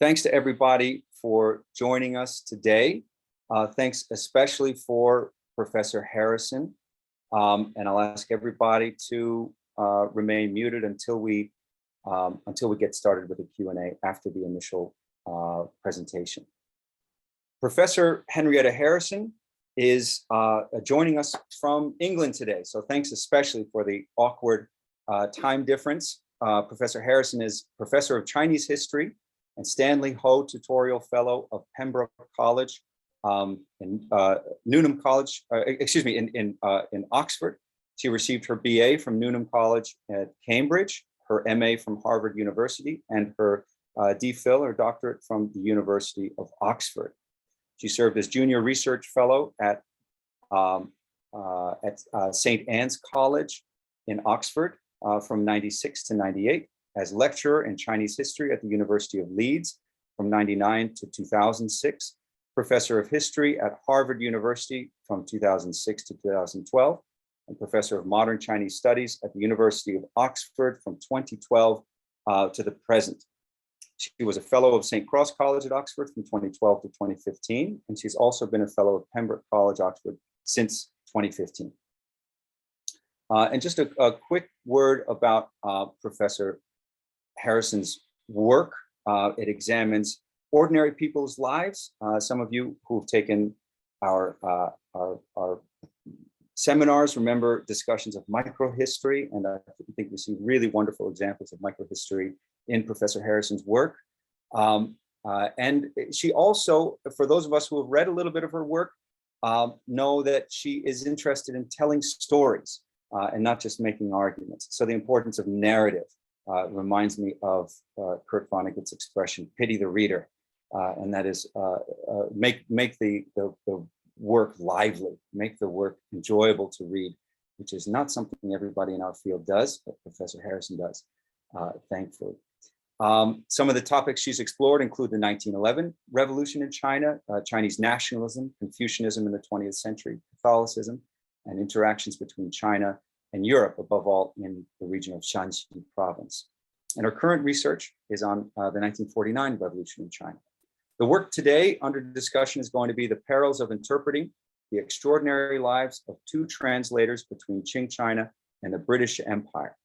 Thanks to everybody for joining us today. Thanks especially for Professor Harrison. And I'll ask everybody to remain muted until we get started with the Q&A after the initial presentation. Professor Henrietta Harrison is joining us from England today. So thanks especially for the awkward time difference. Professor Harrison is Professor of Chinese History and Stanley Ho Tutorial Fellow of Pembroke College in Newnham College, in Oxford. She received her BA from Newnham College at Cambridge, her MA from Harvard University, and her DPhil or doctorate from the University of Oxford. She served as Junior Research Fellow at St. Anne's College in Oxford from 96 to 98, as lecturer in Chinese history at the University of Leeds from 99 to 2006, professor of history at Harvard University from 2006 to 2012, and professor of modern Chinese studies at the University of Oxford from 2012 to the present. She was a fellow of St. Cross College at Oxford from 2012 to 2015, and she's also been a fellow of Pembroke College, Oxford since 2015. And just a quick word about Professor Harrison's work. It examines ordinary people's lives. Some of you who've taken our seminars remember discussions of microhistory, and I think we see really wonderful examples of microhistory in Professor Harrison's work. And she also, for those of us who have read a little bit of her work, know that she is interested in telling stories and not just making arguments. So the importance of narrative reminds me of Kurt Vonnegut's expression, pity the reader. And that is make the work lively, make the work enjoyable to read, which is not something everybody in our field does, but Professor Harrison does, thankfully. Some of the topics she's explored include the 1911 revolution in China, Chinese nationalism, Confucianism in the 20th century, Catholicism, and interactions between China and Europe, above all in the region of Shanxi province. And her current research is on the 1949 revolution in China. The work today under discussion is going to be the Perils of Interpreting the Extraordinary Lives of Two Translators Between Qing China and the British Empire.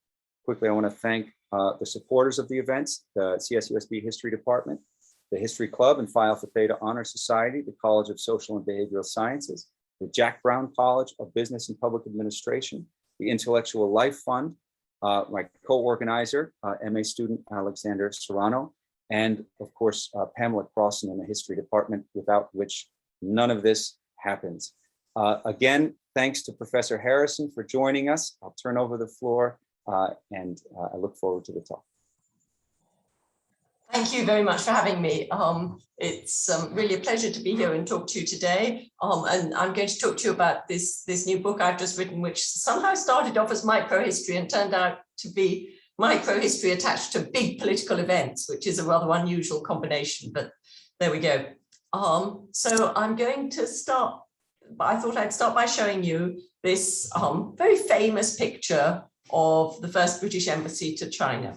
Quickly, I want to thank the supporters of the events, the CSUSB History Department, the History Club and Phi Alpha Theta Honor Society, the College of Social and Behavioral Sciences, the Jack Brown College of Business and Public Administration, the Intellectual Life Fund, my co-organizer, MA student Alexander Serrano, and of course, Pamela Crossan in the History Department, without which none of this happens. Again, thanks to Professor Harrison for joining us. I'll turn over the floor and I look forward to the talk. Thank you very much for having me. It's really a pleasure to be here and talk to you today. And I'm going to talk to you about this new book I've just written, which somehow started off as microhistory and turned out to be microhistory attached to big political events, which is a rather unusual combination, but there we go. So I'm going to start, I thought I'd start by showing you this very famous picture of the first British embassy to China.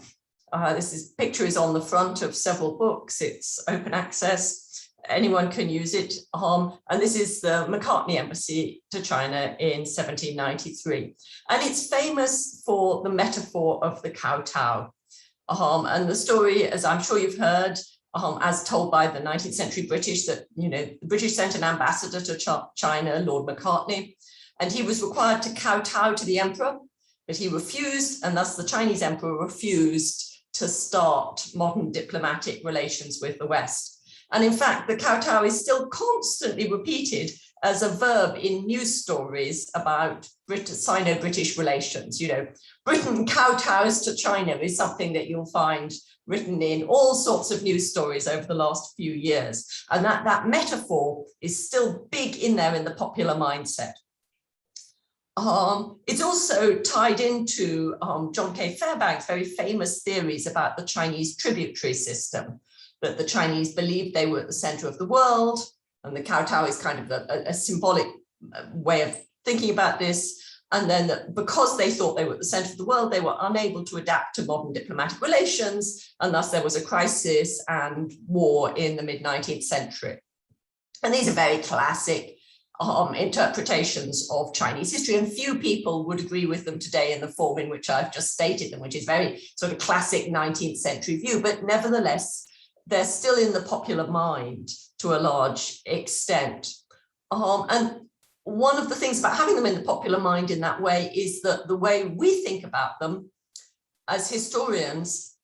This picture is on the front of several books. It's open access. Anyone can use it. And this is the Macartney embassy to China in 1793. And it's famous for the metaphor of the kowtow. And the story, as I'm sure you've heard, as told by the 19th century British, that, you know, the British sent an ambassador to China, Lord Macartney, and he was required to kowtow to the emperor, but he refused, and thus the Chinese emperor refused to start modern diplomatic relations with the West. And in fact, the kowtow is still constantly repeated as a verb in news stories about Sino-British relations. You know, Britain kowtows to China is something that you'll find written in all sorts of news stories over the last few years. And that metaphor is still big in there in the popular mindset. It's also tied into John K. Fairbank's very famous theories about the Chinese tributary system, that the Chinese believed they were at the center of the world, and the kowtow is kind of a symbolic way of thinking about this. And then because they thought they were at the center of the world, they were unable to adapt to modern diplomatic relations. And thus there was a crisis and war in the mid-19th century. And these are very classic interpretations of Chinese history, and few people would agree with them today in the form in which I've just stated them, which is very sort of classic 19th century view. But nevertheless, they're still in the popular mind to a large extent. And one of the things about having them in the popular mind in that way is that the way we think about them as historians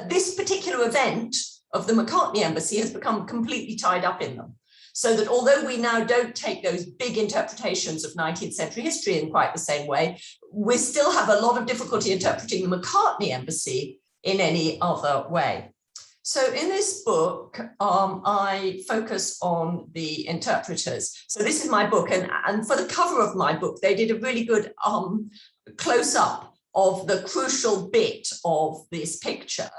this particular event of the Macartney embassy has become completely tied up in them. So that although we now don't take those big interpretations of 19th century history in quite the same way, we still have a lot of difficulty interpreting the Macartney embassy in any other way. So in this book, I focus on the interpreters. So this is my book, and for the cover of my book, they did a really good close-up of the crucial bit of this picture.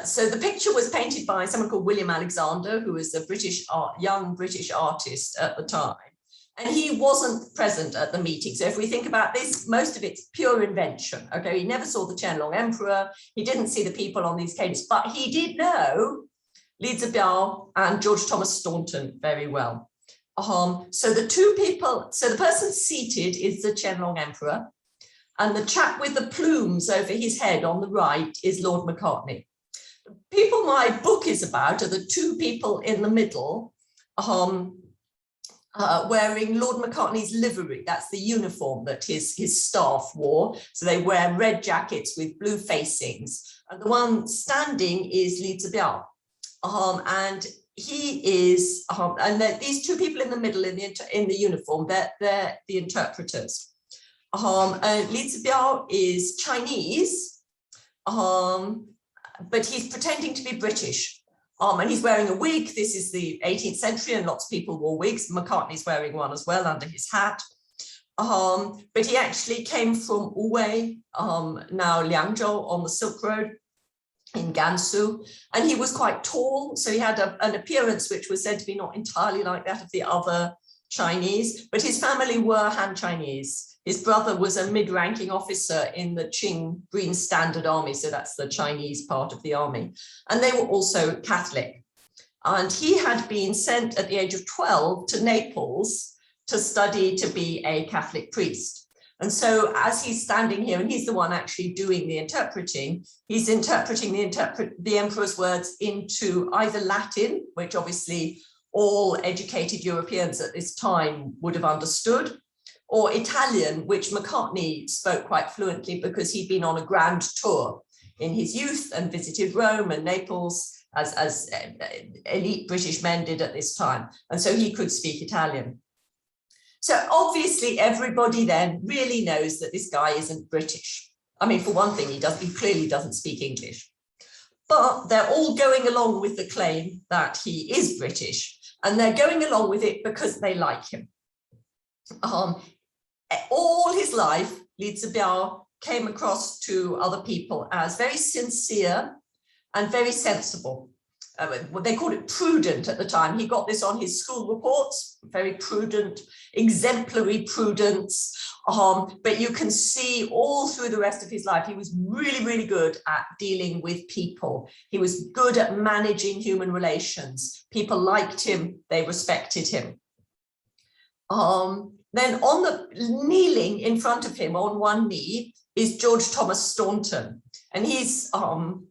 So the picture was painted by someone called William Alexander, who was a young British artist at the time. And he wasn't present at the meeting. So if we think about this, most of it's pure invention. Okay, he never saw the Qianlong Emperor. He didn't see the people on these cages, but he did know Li Zibiao and George Thomas Staunton very well. So the two people, so the person seated is the Qianlong Emperor, and the chap with the plumes over his head on the right is Lord Macartney. The people my book is about are the two people in the middle, wearing Lord Macartney's livery. That's the uniform that his staff wore. So they wear red jackets with blue facings. And the one standing is Li Zibiao. And he is, and these two people in the middle in the uniform, they're the interpreters. Li Zibiao is Chinese, but he's pretending to be British. And he's wearing a wig. This is the 18th century, and lots of people wore wigs. Macartney's wearing one as well under his hat. But he actually came from Wuwei, now Liangzhou on the Silk Road in Gansu. And he was quite tall, so he had an appearance which was said to be not entirely like that of the other Chinese, but his family were Han Chinese. His brother was a mid-ranking officer in the Qing Green Standard Army, so that's the Chinese part of the army. And they were also Catholic. And he had been sent at the age of 12 to Naples to study to be a Catholic priest. And so as he's standing here, and he's the one actually doing the interpreting, he's interpreting the emperor's words into either Latin, which obviously all educated Europeans at this time would have understood, or Italian, which Macartney spoke quite fluently because he'd been on a grand tour in his youth and visited Rome and Naples as elite British men did at this time. And so he could speak Italian. So obviously everybody then really knows that this guy isn't British. I mean, for one thing, he clearly doesn't speak English, but they're all going along with the claim that he is British, and they're going along with it because they like him. All his life, Li Zibiao came across to other people as very sincere and very sensible. They called it prudent at the time. He got this on his school reports, very prudent, exemplary prudence. But you can see all through the rest of his life, he was really, really good at dealing with people. He was good at managing human relations. People liked him, they respected him. Then on the kneeling in front of him on one knee is George Thomas Staunton, and he's 12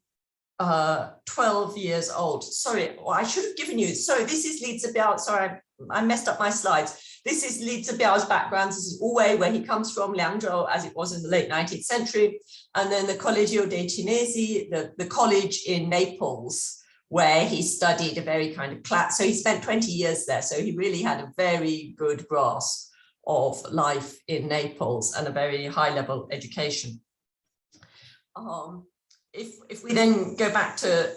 years old. Sorry, I should have given you, sorry, this is Li Zibiao. Sorry, I messed up my slides. This is Li Zibiao's background. This is Wuwei, where he comes from, Liangzhou, as it was in the late 19th century. And then the Collegio dei Cinesi, the college in Naples, where he studied a very kind of class. So he spent 20 years there. So he really had a very good grasp of life in Naples and a very high level education. If we then go back to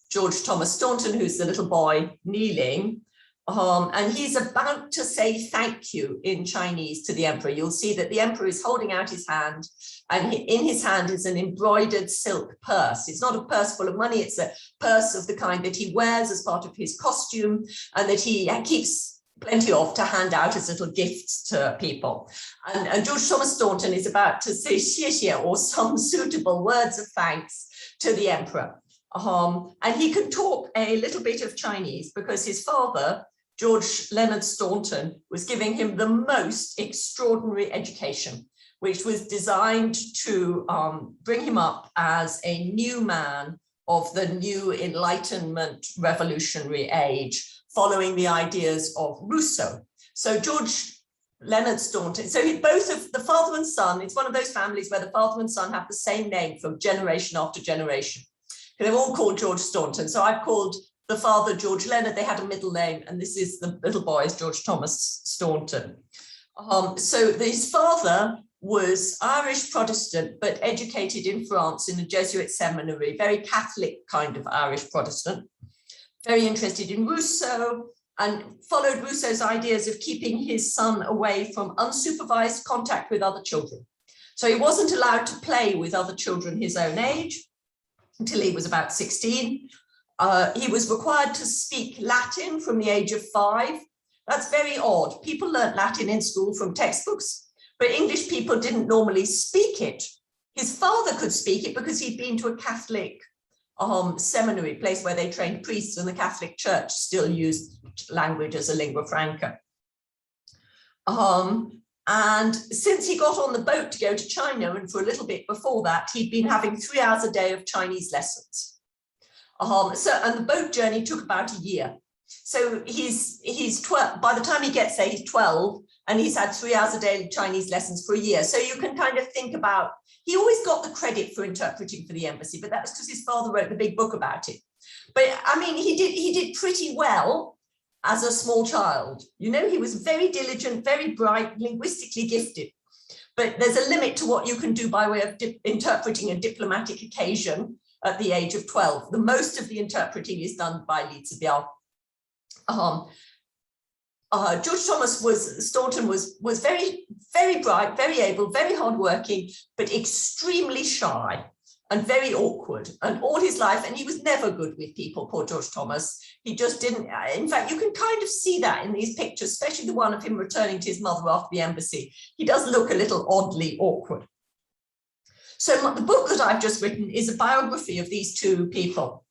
George Thomas Staunton, who's the little boy kneeling, and he's about to say thank you in Chinese to the emperor. You'll see that the emperor is holding out his hand, and in his hand is an embroidered silk purse. It's not a purse full of money, it's a purse of the kind that he wears as part of his costume, and that he keeps plenty of, to hand out as little gifts to people. And George Thomas Staunton is about to say 谢谢 or some suitable words of thanks to the emperor. And he can talk a little bit of Chinese because his father, George Leonard Staunton, was giving him the most extraordinary education, which was designed to bring him up as a new man of the new Enlightenment revolutionary age, following the ideas of Rousseau. So George Leonard Staunton, so both of the father and son, it's one of those families where the father and son have the same name for generation after generation. They're all called George Staunton. So I've called the father George Leonard, they had a middle name, and this is the little boy is George Thomas Staunton. So his father was Irish Protestant, but educated in France in a Jesuit seminary, very Catholic kind of Irish Protestant, very interested in Rousseau, and followed Rousseau's ideas of keeping his son away from unsupervised contact with other children. So he wasn't allowed to play with other children his own age until he was about 16. He was required to speak Latin from the age of 5. That's very odd. People learnt Latin in school from textbooks, but English people didn't normally speak it. His father could speak it because he'd been to a Catholic seminary, place where they trained priests, and the Catholic Church still used language as a lingua franca. And since he got on the boat to go to China, and for a little bit before that, he'd been having 3 hours a day of Chinese lessons. And the boat journey took about a year. So he's 12, by the time he gets there, he's 12, and he's had 3 hours a day of Chinese lessons for a year. So you can kind of think about, he always got the credit for interpreting for the embassy, but that was because his father wrote the big book about it. But I mean, he did pretty well as a small child. You know, he was very diligent, very bright, linguistically gifted. But there's a limit to what you can do by way of interpreting a diplomatic occasion at the age of 12. The most of the interpreting is done by Li Zibiao. George Thomas Staunton was very, very bright, very able, very hardworking, but extremely shy and very awkward, and all his life, and he was never good with people, poor George Thomas. He just didn't, in fact, you can kind of see that in these pictures, especially the one of him returning to his mother after the embassy. He does look a little oddly awkward. So the book that I've just written is a biography of these two people.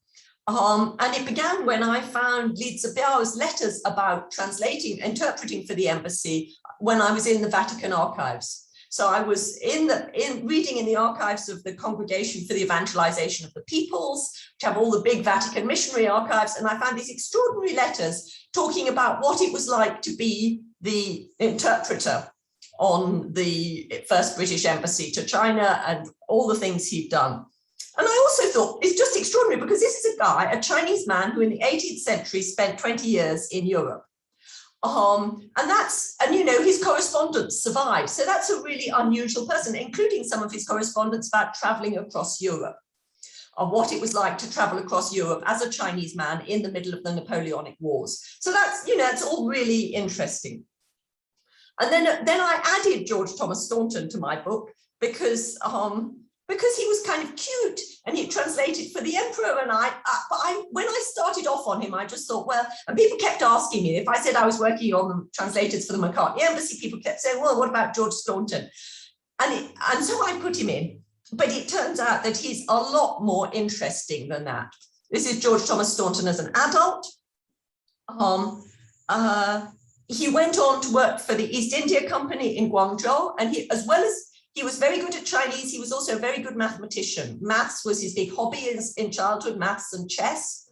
And it began when I found Li Zibiao's letters about interpreting for the embassy when I was in the Vatican archives. So I was reading in the archives of the Congregation for the Evangelization of the Peoples, which have all the big Vatican missionary archives, and I found these extraordinary letters talking about what it was like to be the interpreter on the first British embassy to China and all the things he'd done. And I also thought it's just extraordinary because this is a guy, a Chinese man who in the 18th century spent 20 years in Europe. And you know, his correspondence survived. So that's a really unusual person, including some of his correspondence about traveling across Europe, what it was like to travel across Europe as a Chinese man in the middle of the Napoleonic Wars. So that's, you know, it's all really interesting. And then I added George Thomas Staunton to my book because he was kind of cute and he translated for the emperor. And when I started off on him, I just thought, well, and people kept asking me if I said I was working on the translators for the Macartney embassy, people kept saying, well, what about George Staunton? And so I put him in, but it turns out that he's a lot more interesting than that. This is George Thomas Staunton as an adult. He went on to work for the East India Company in Guangzhou, and he was very good at Chinese, he was also a very good mathematician. Maths was his big hobby in childhood, maths and chess.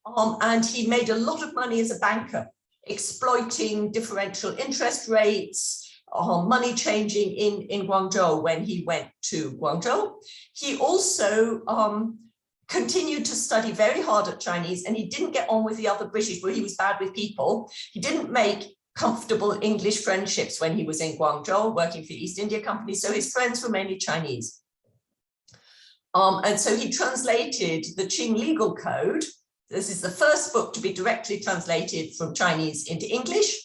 And he made a lot of money as a banker, exploiting differential interest rates, money changing in Guangzhou when he went to Guangzhou. He also continued to study very hard at Chinese, and he didn't get on with the other British, where he was bad with people. He didn't make comfortable English friendships when he was in Guangzhou working for the East India Company, so his friends were mainly Chinese. And so he translated the Qing Legal Code. This is the first book to be directly translated from Chinese into English.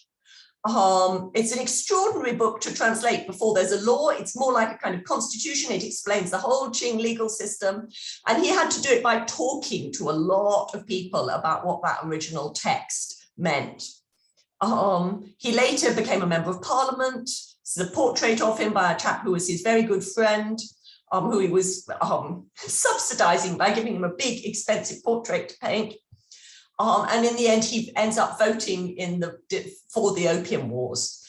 It's an extraordinary book to translate before there's a law. It's more like a kind of constitution. It explains the whole Qing legal system. And he had to do it by talking to a lot of people about what that original text meant. He later became a member of parliament. This is a portrait of him by a chap who was his very good friend, who he was subsidizing by giving him a big, expensive portrait to paint. And in the end, he ends up voting for the Opium Wars.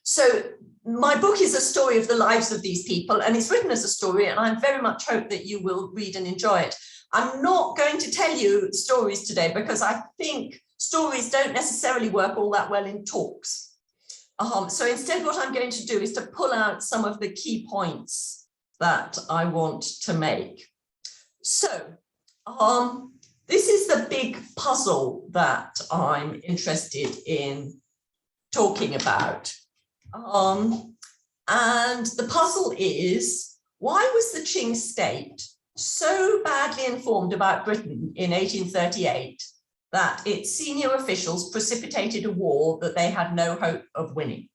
So my book is a story of the lives of these people, and it's written as a story, and I very much hope that you will read and enjoy it. I'm not going to tell you stories today because I think stories don't necessarily work all that well in talks. So instead, what I'm going to do is to pull out some of the key points that I want to make. So this is the big puzzle that I'm interested in talking about. And the puzzle is, why was the Qing state so badly informed about Britain in 1838 that its senior officials precipitated a war that they had no hope of winning?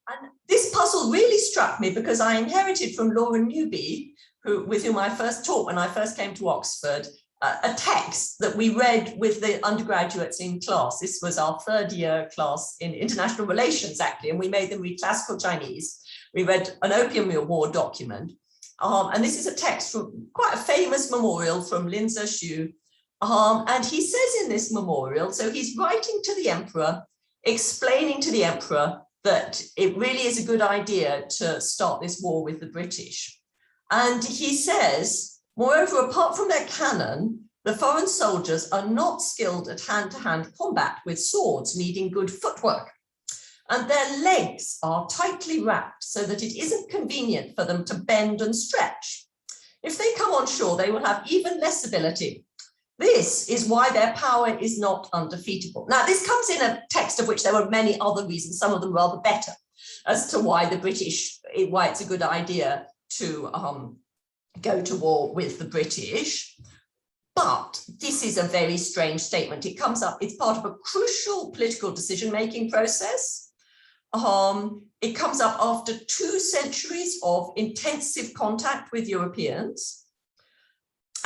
And this puzzle really struck me because I inherited from Laura Newby, with whom I first taught when I first came to Oxford, a text that we read with the undergraduates in class. This was our third year class in international relations, actually, and we made them read classical Chinese. We read an Opium War document. And this is a text from quite a famous memorial from Lin Zexu. And he says in this memorial, so he's writing to the emperor, explaining to the emperor that it really is a good idea to start this war with the British. And he says, moreover, apart from their cannon, the foreign soldiers are not skilled at hand-to-hand combat with swords, needing good footwork. And their legs are tightly wrapped so that it isn't convenient for them to bend and stretch. If they come on shore, they will have even less ability. This is why their power is not undefeatable. Now, this comes in a text of which there were many other reasons, some of them rather better, as to why why it's a good idea to go to war with the British. But this is a very strange statement. It comes up, it's part of a crucial political decision-making process. It comes up after 2 centuries of intensive contact with Europeans.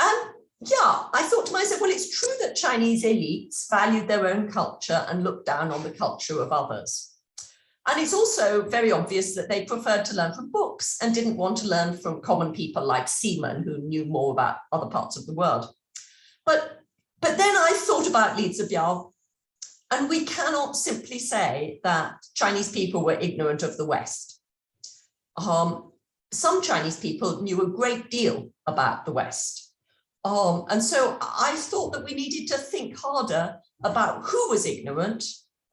And yeah, I thought to myself, well, it's true that Chinese elites valued their own culture and looked down on the culture of others. And it's also very obvious that they preferred to learn from books and didn't want to learn from common people like seamen who knew more about other parts of the world. But then I thought about Li Zibiao, and we cannot simply say that Chinese people were ignorant of the West. Some Chinese people knew a great deal about the West. And so I thought that we needed to think harder about who was ignorant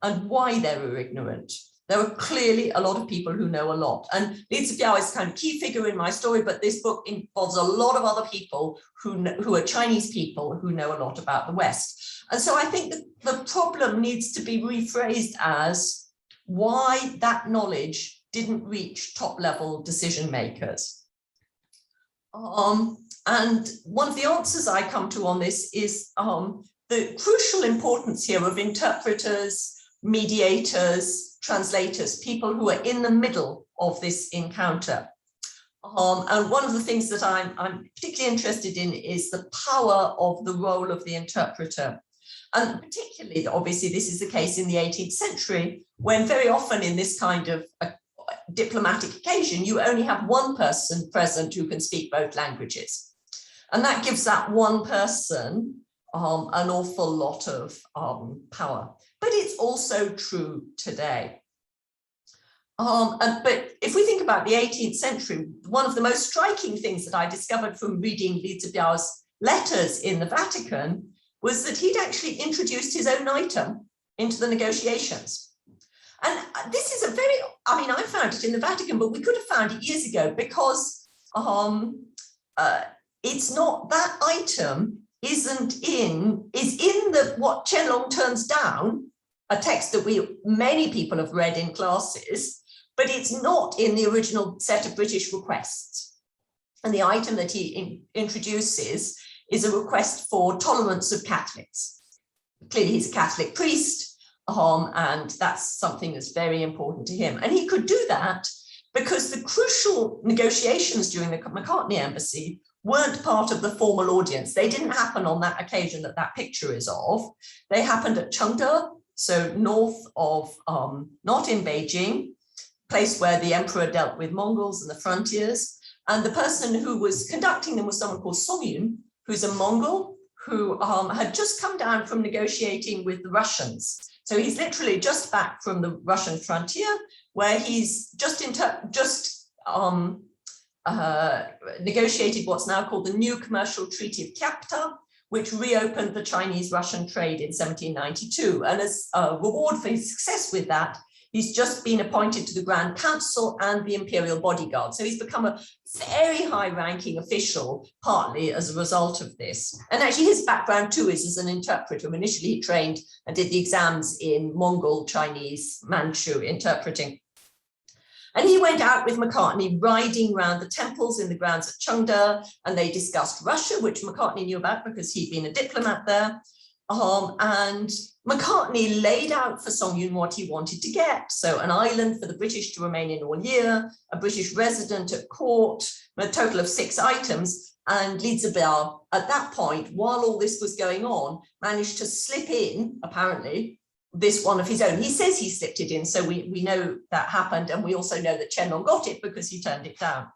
and why they were ignorant. There are clearly a lot of people who know a lot. And Li Zibiao is kind of key figure in my story, but this book involves a lot of other people who are Chinese people who know a lot about the West. And so I think that the problem needs to be rephrased as why that knowledge didn't reach top-level decision makers. And one of the answers I come to on this is the crucial importance here of interpreters, mediators, translators, people who are in the middle of this encounter. And one of the things that I'm particularly interested in is the power of the role of the interpreter. And particularly, obviously, this is the case in the 18th century, when very often in this kind of diplomatic occasion, you only have one person present who can speak both languages. And that gives that one person an awful lot of power. But it's also true today. But if we think about the 18th century, one of the most striking things that I discovered from reading Li Zibiao's letters in the Vatican was that he'd actually introduced his own item into the negotiations. And this is a very, I found it in the Vatican, but we could have found it years ago because it's not, that item is in what Qianlong turns down, a text that many people have read in classes, but it's not in the original set of British requests. And the item that he introduces is a request for tolerance of Catholics. Clearly he's a Catholic priest, and that's something that's very important to him. And he could do that because the crucial negotiations during the Macartney embassy weren't part of the formal audience. They didn't happen on that occasion that that picture is of. They happened at Chengde, so north of, not in Beijing, place where the emperor dealt with Mongols and the frontiers. And the person who was conducting them was someone called Song Yun, who's a Mongol who had just come down from negotiating with the Russians. So he's literally just back from the Russian frontier, where he's negotiated what's now called the New Commercial Treaty of Kyakhta, which reopened the Chinese-Russian trade in 1792. And as a reward for his success with that, he's just been appointed to the Grand Council and the Imperial Bodyguard. So he's become a very high-ranking official, partly as a result of this. And actually his background too is as an interpreter. Initially he trained and did the exams in Mongol, Chinese, Manchu interpreting. And he went out with Macartney riding around the temples in the grounds at Chengde, and they discussed Russia, which Macartney knew about because he'd been a diplomat there. And Macartney laid out for Song Yun what he wanted to get. So an island for the British to remain in all year, a British resident at court, a total of 6 items. And Li Zibiao, at that point, while all this was going on, managed to slip in, apparently, this one of his own. He says he slipped it in, so we know that happened. And we also know that Qianlong got it because he turned it down.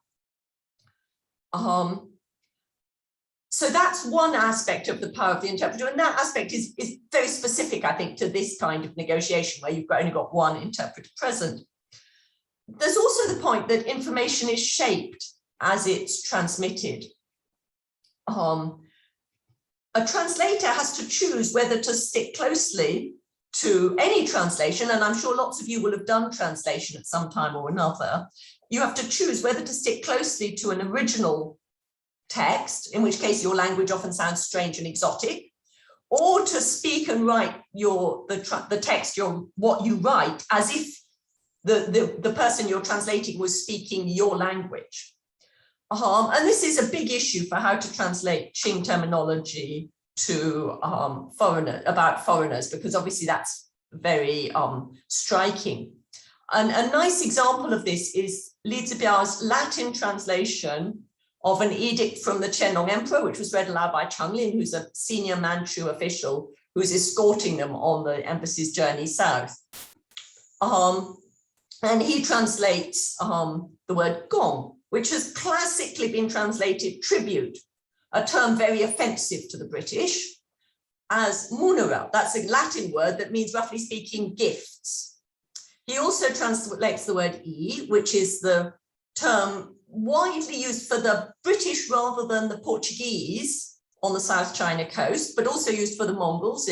So that's one aspect of the power of the interpreter, and that aspect is very specific, I think, to this kind of negotiation where you've only got one interpreter present. There's also the point that information is shaped as it's transmitted. A translator has to choose whether to stick closely to any translation, and I'm sure lots of you will have done translation at some time or another. You have to choose whether to stick closely to an original text, in which case your language often sounds strange and exotic, or to speak and write the text, what you write, as if the person you're translating was speaking your language. And this is a big issue for how to translate Qing terminology to foreigners, because obviously that's very striking. And a nice example of this is Li Zibiao's Latin translation of an edict from the Qianlong Emperor, which was read aloud by Chang Lin, who's a senior Manchu official who's escorting them on the embassy's journey south. And he translates the word gong, which has classically been translated tribute, a term very offensive to the British, as munera. That's a Latin word that means, roughly speaking, gifts. He also translates the word e, which is the term widely used for the British rather than the Portuguese on the South China coast, but also used for the Mongols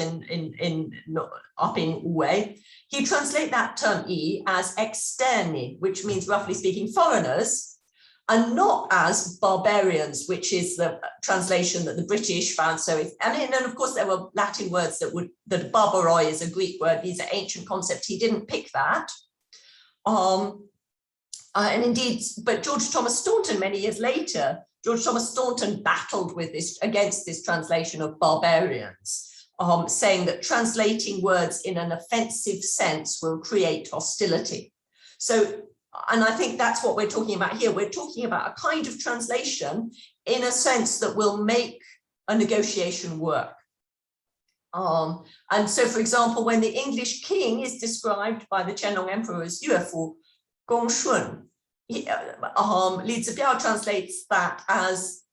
up in Wu. He translates that term e as externi, which means, roughly speaking, foreigners, and not as barbarians, which is the translation that the British found. So, and of course, there were Latin words that barbaroi is a Greek word. These are ancient concepts. He didn't pick that. And indeed, but George Thomas Staunton, many years later, George Thomas Staunton battled with this, against this translation of barbarians, saying that translating words in an offensive sense will create hostility. So, and I think that's what we're talking about here. We're talking about a kind of translation in a sense that will make a negotiation work. And so, for example, when the English king is described by the Qianlong Emperor as Yuefu Gongshun, Li Zibiao translates that as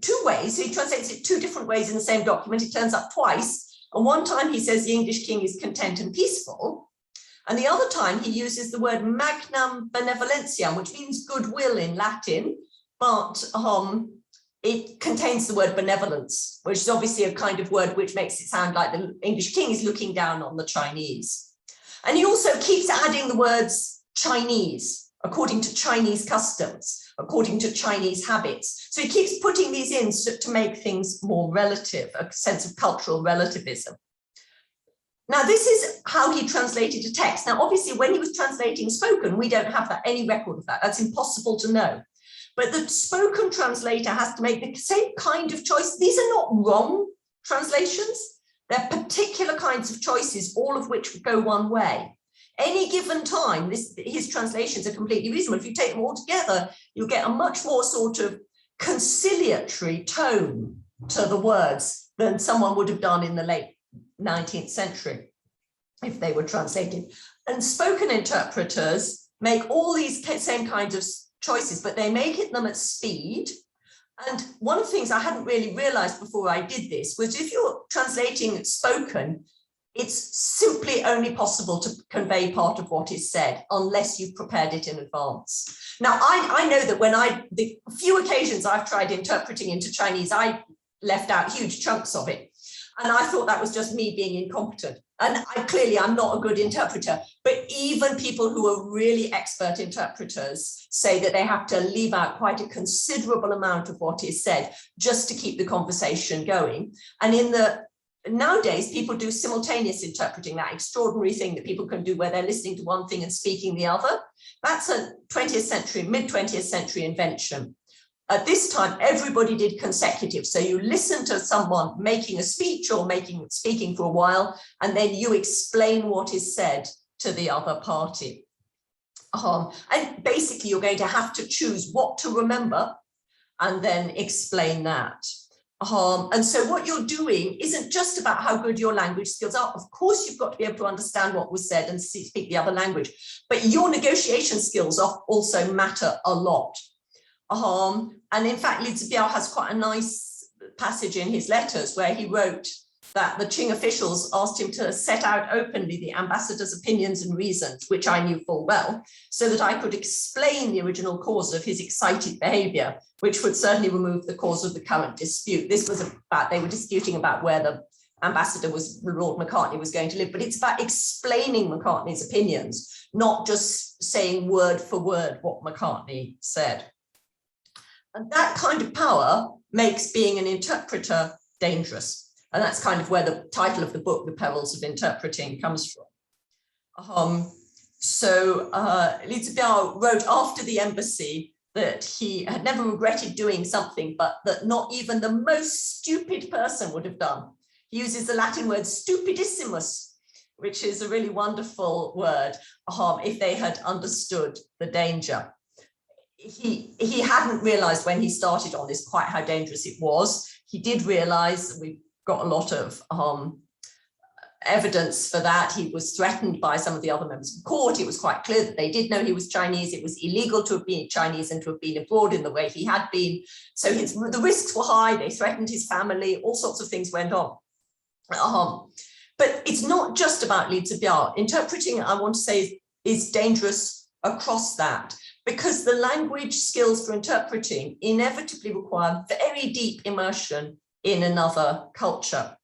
2 ways. He translates it 2 different ways in the same document. It turns up twice. And one time he says the English king is content and peaceful. And the other time he uses the word magnam benevolentiam, which means goodwill in Latin, but it contains the word benevolence, which is obviously a kind of word which makes it sound like the English king is looking down on the Chinese. And he also keeps adding the words Chinese, according to Chinese customs, according to Chinese habits. So he keeps putting these in to make things more relative, a sense of cultural relativism. Now, this is how he translated a text. Now, obviously, when he was translating spoken, we don't have any record of that. That's impossible to know. But the spoken translator has to make the same kind of choice. These are not wrong translations. They're particular kinds of choices, all of which go one way. Any given time, his translations are completely reasonable. If you take them all together, you'll get a much more sort of conciliatory tone to the words than someone would have done in the late 19th century if they were translated. And spoken interpreters make all these same kinds of choices, but they make them at speed. And one of the things I hadn't really realized before I did this was if you're translating spoken, it's simply only possible to convey part of what is said unless you've prepared it in advance. Now, I know that the few occasions I've tried interpreting into Chinese, I left out huge chunks of it. And I thought that was just me being incompetent. And clearly I'm not a good interpreter, but even people who are really expert interpreters say that they have to leave out quite a considerable amount of what is said just to keep the conversation going. And nowadays, people do simultaneous interpreting, that extraordinary thing that people can do where they're listening to one thing and speaking the other. That's a 20th century, mid-20th century invention. At this time, everybody did consecutive. So you listen to someone making a speech or speaking for a while, and then you explain what is said to the other party. And basically, you're going to have to choose what to remember and then explain that. And so what you're doing isn't just about how good your language skills are. Of course, you've got to be able to understand what was said and speak the other language, but your negotiation skills also matter a lot. And in fact, Li Zibiao has quite a nice passage in his letters where he wrote that the Qing officials asked him to set out openly the ambassador's opinions and reasons, which I knew full well, so that I could explain the original cause of his excited behavior, which would certainly remove the cause of the current dispute. This was about, they were disputing about where the ambassador Lord Macartney was going to live, but it's about explaining Macartney's opinions, not just saying word for word what Macartney said. And that kind of power makes being an interpreter dangerous. And that's kind of where the title of the book, The Perils of Interpreting, comes from. Li Zibiao wrote after the embassy that he had never regretted doing something, but that not even the most stupid person would have done. He uses the Latin word stupidissimus, which is a really wonderful word, if they had understood the danger. He hadn't realized when he started on this quite how dangerous it was. He did realize, we've got a lot of evidence for that. He was threatened by some of the other members of the court. It was quite clear that they did know he was Chinese. It was illegal to have been Chinese and to have been abroad in the way he had been. So the risks were high. They threatened his family. All sorts of things went on. But it's not just about Li Zibiao. Interpreting, I want to say, is dangerous across that, because the language skills for interpreting inevitably require very deep immersion in another culture.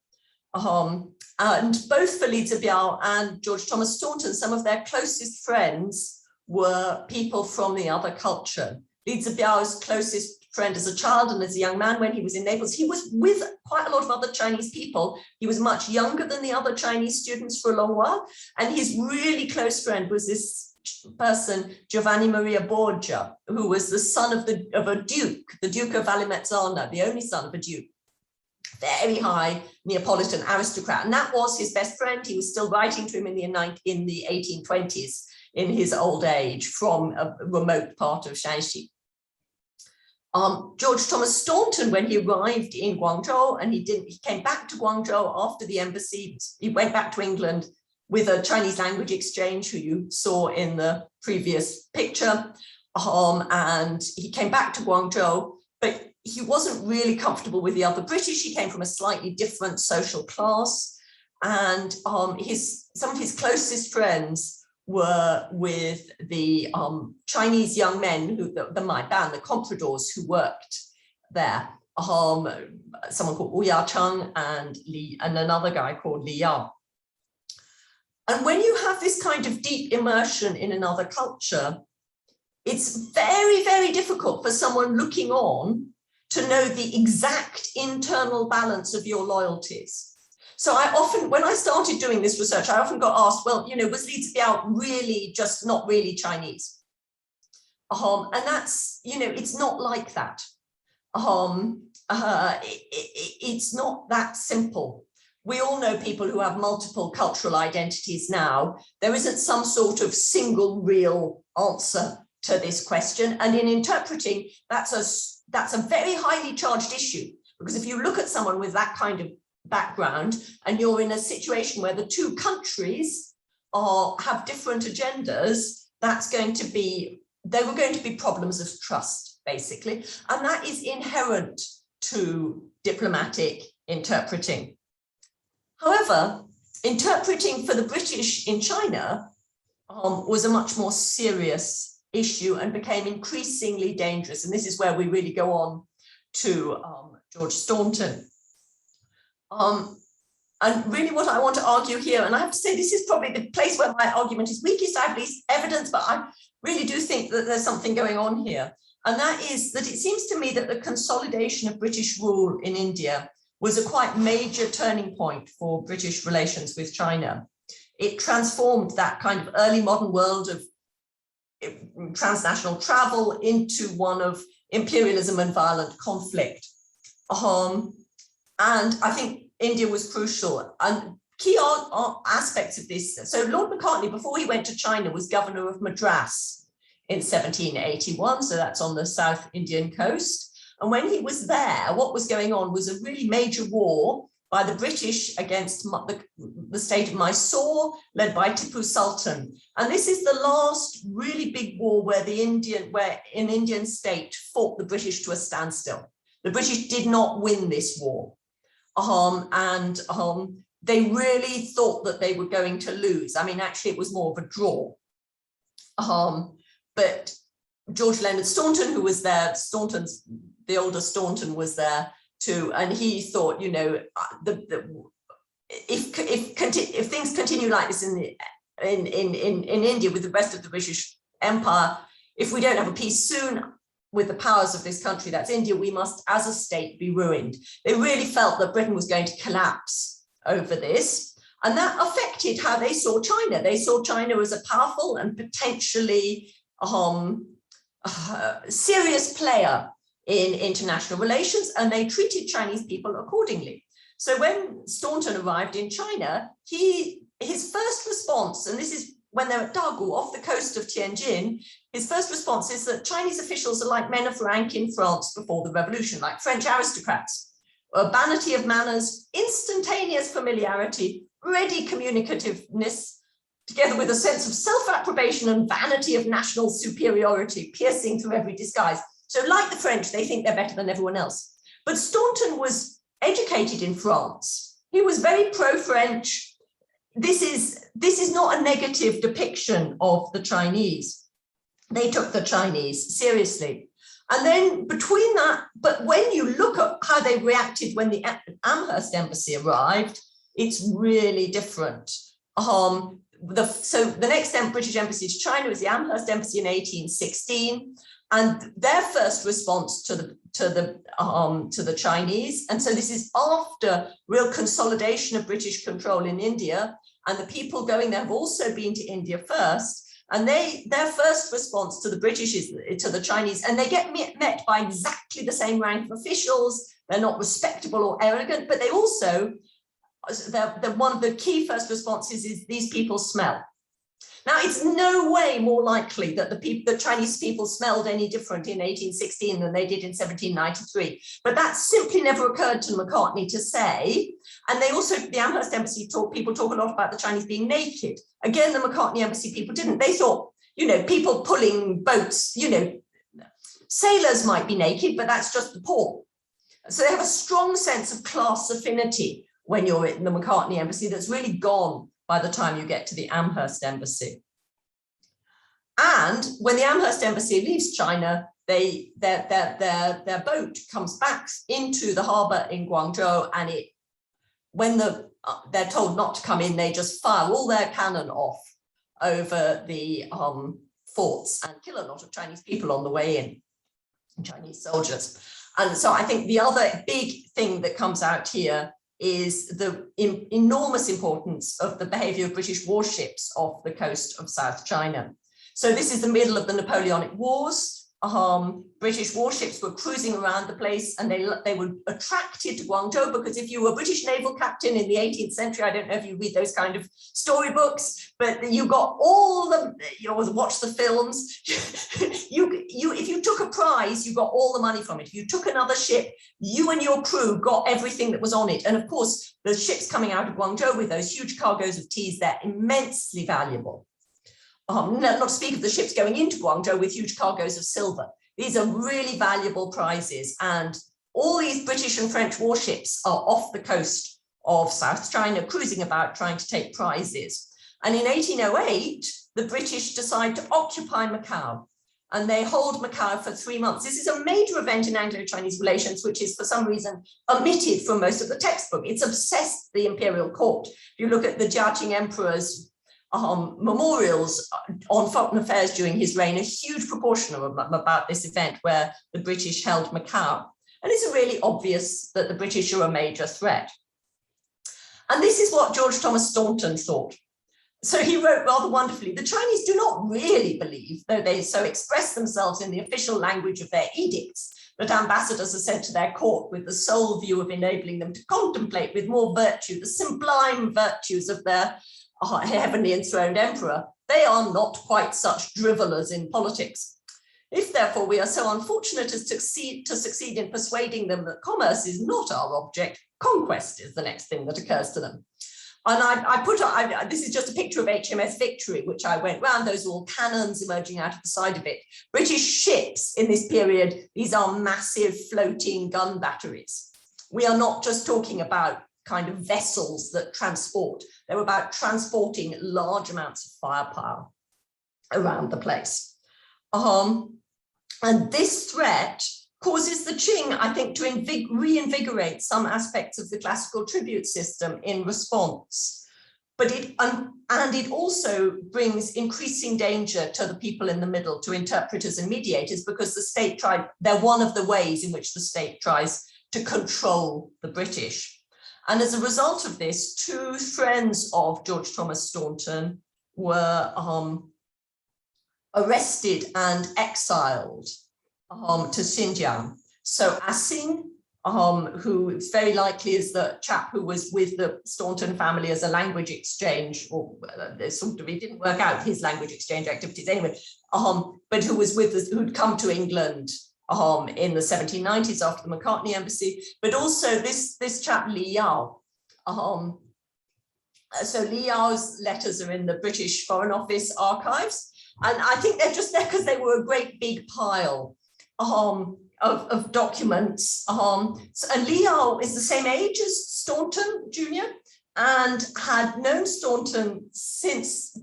And both for Li Zibiao and George Thomas Staunton, some of their closest friends were people from the other culture. Li Zibiao's closest friend as a child and as a young man when he was in Naples, he was with quite a lot of other Chinese people. He was much younger than the other Chinese students for a long while. And his really close friend was this person, Giovanni Maria Borgia, who was the son of a duke, the Duke of Vallimezzana, the only son of a duke, very high Neapolitan aristocrat. And that was his best friend. He was still writing to him in the 1820s in his old age from a remote part of Shanxi. George Thomas Staunton, when he arrived in Guangzhou, and he came back to Guangzhou after the embassy, he went back to England with a Chinese language exchange who you saw in the previous picture. And he came back to Guangzhou, but he wasn't really comfortable with the other British. He came from a slightly different social class. And some of his closest friends were with the Chinese young men, the Mai Ban, the compradors who worked there. Someone called Wu Ya-cheng and another guy called Li Yao. And when you have this kind of deep immersion in another culture, it's very, very difficult for someone looking on to know the exact internal balance of your loyalties. So I often, when I started doing this research, I often got asked, well, was Li Zibiao really just not really Chinese? And that's, it's not like that. It's not that simple. We all know people who have multiple cultural identities now. There isn't some sort of single real answer to this question. And in interpreting, that's a that's a very highly charged issue, because if you look at someone with that kind of background and you're in a situation where the two countries have different agendas, there were going to be problems of trust, basically. And that is inherent to diplomatic interpreting. However, interpreting for the British in China was a much more serious issue and became increasingly dangerous. And this is where we really go on to George Staunton. And really what I want to argue here, and I have to say this is probably the place where my argument is weakest, I have least evidence, but I really do think that there's something going on here. And that is that it seems to me that the consolidation of British rule in India was a quite major turning point for British relations with China. It transformed that kind of early modern world of transnational travel into one of imperialism and violent conflict. And I think India was crucial. And key aspects of this, so Lord Macartney, before he went to China, was governor of Madras in 1781, so that's on the South Indian coast. And when he was there, what was going on was a really major war by the British against the state of Mysore, led by Tipu Sultan. And this is the last really big war where an Indian state fought the British to a standstill. The British did not win this war. They really thought that they were going to lose. I mean, actually, it was more of a draw. But George Leonard Staunton, who was there, the older Staunton was there too, and he thought, you know, if things continue like this in India with the rest of the British Empire, if we don't have a peace soon with the powers of this country, that's India, we must, as a state, be ruined. They really felt that Britain was going to collapse over this, and that affected how they saw China. They saw China as a powerful and potentially serious player in international relations, and they treated Chinese people accordingly. So when Staunton arrived in China, his first response, and this is when they're at Dagu off the coast of Tianjin, his first response is that Chinese officials are like men of rank in France before the revolution, like French aristocrats. Urbanity of manners, instantaneous familiarity, ready communicativeness, together with a sense of self-approbation and vanity of national superiority, piercing through every disguise. So like the French, they think they're better than everyone else. But Staunton was educated in France. He was very pro-French. This is not a negative depiction of the Chinese. They took the Chinese seriously. And then between that, but when you look at how they reacted when the Amherst embassy arrived, it's really different. So the next British embassy to China was the Amherst embassy in 1816, and their first response to the Chinese. And so this is after real consolidation of British control in India, and the people going there have also been to India first. And their first response to the British is to the Chinese, and they get met by exactly the same rank of officials. They're not respectable or arrogant, but they also, one of the key first responses is these people smell. Now, it's no way more likely that the Chinese people smelled any different in 1816 than they did in 1793. But that simply never occurred to Macartney to say. And they also, the Amherst embassy people talk a lot about the Chinese being naked. Again, the Macartney embassy people didn't. They thought, you know, people pulling boats, you know, sailors might be naked, but that's just the port. So they have a strong sense of class affinity when you're in the Macartney embassy that's really gone by the time you get to the Amherst embassy. And when the Amherst embassy leaves China, their boat comes back into the harbor in Guangzhou, and when they're told not to come in, they just fire all their cannon off over the forts and kill a lot of Chinese people on the way in, Chinese soldiers. And so I think the other big thing that comes out here is the enormous importance of the behavior of British warships off the coast of South China. So this is the middle of the Napoleonic Wars. British warships were cruising around the place, and they were attracted to Guangzhou because if you were a British naval captain in the 18th century, I don't know if you read those kind of storybooks, but you got all the, you know, watch the films. If you took a prize, you got all the money from it. If you took another ship, you and your crew got everything that was on it. And of course, the ships coming out of Guangzhou with those huge cargoes of teas, they're immensely valuable. Not to speak of the ships going into Guangzhou with huge cargoes of silver. These are really valuable prizes, and all these British and French warships are off the coast of South China, cruising about trying to take prizes. And in 1808, the British decide to occupy Macau, and they hold Macau for 3 months. This is a major event in Anglo-Chinese relations, which is for some reason omitted from most of the textbook. It's obsessed the imperial court. If you look at the Jiaqing Emperor's memorials on foreign affairs during his reign, a huge proportion of them about this event where the British held Macau. And it's really obvious that the British are a major threat. And this is what George Thomas Staunton thought. So he wrote rather wonderfully, the Chinese do not really believe, though they so express themselves in the official language of their edicts, that ambassadors are sent to their court with the sole view of enabling them to contemplate with more virtue the sublime virtues of their heavenly enthroned emperor. They are not quite such drivellers in politics. If therefore we are so unfortunate as to succeed in persuading them that commerce is not our object, conquest is the next thing that occurs to them. And this is just a picture of HMS Victory, which I went round. Those are all cannons emerging out of the side of it. British ships in this period, these are massive floating gun batteries. We are not just talking about kind of vessels that transport. They're about transporting large amounts of firepower around the place. And this threat causes the Qing, I think, to reinvigorate some aspects of the classical tribute system in response. But it also brings increasing danger to the people in the middle, to interpreters and mediators, because the state they're one of the ways in which the state tries to control the British. And as a result of this, 2 friends of George Thomas Staunton were arrested and exiled to Xinjiang. So Assing, who is very likely is the chap who was with the Staunton family as a language exchange, or it didn't work out his language exchange activities anyway, but who was who'd come to England in the 1790s after the Macartney embassy, but also this chap Li Yao. So Li Yao's letters are in the British Foreign Office archives, and I think they're just there because they were a great big pile of documents. And Li Yao is the same age as Staunton Jr. and had known Staunton since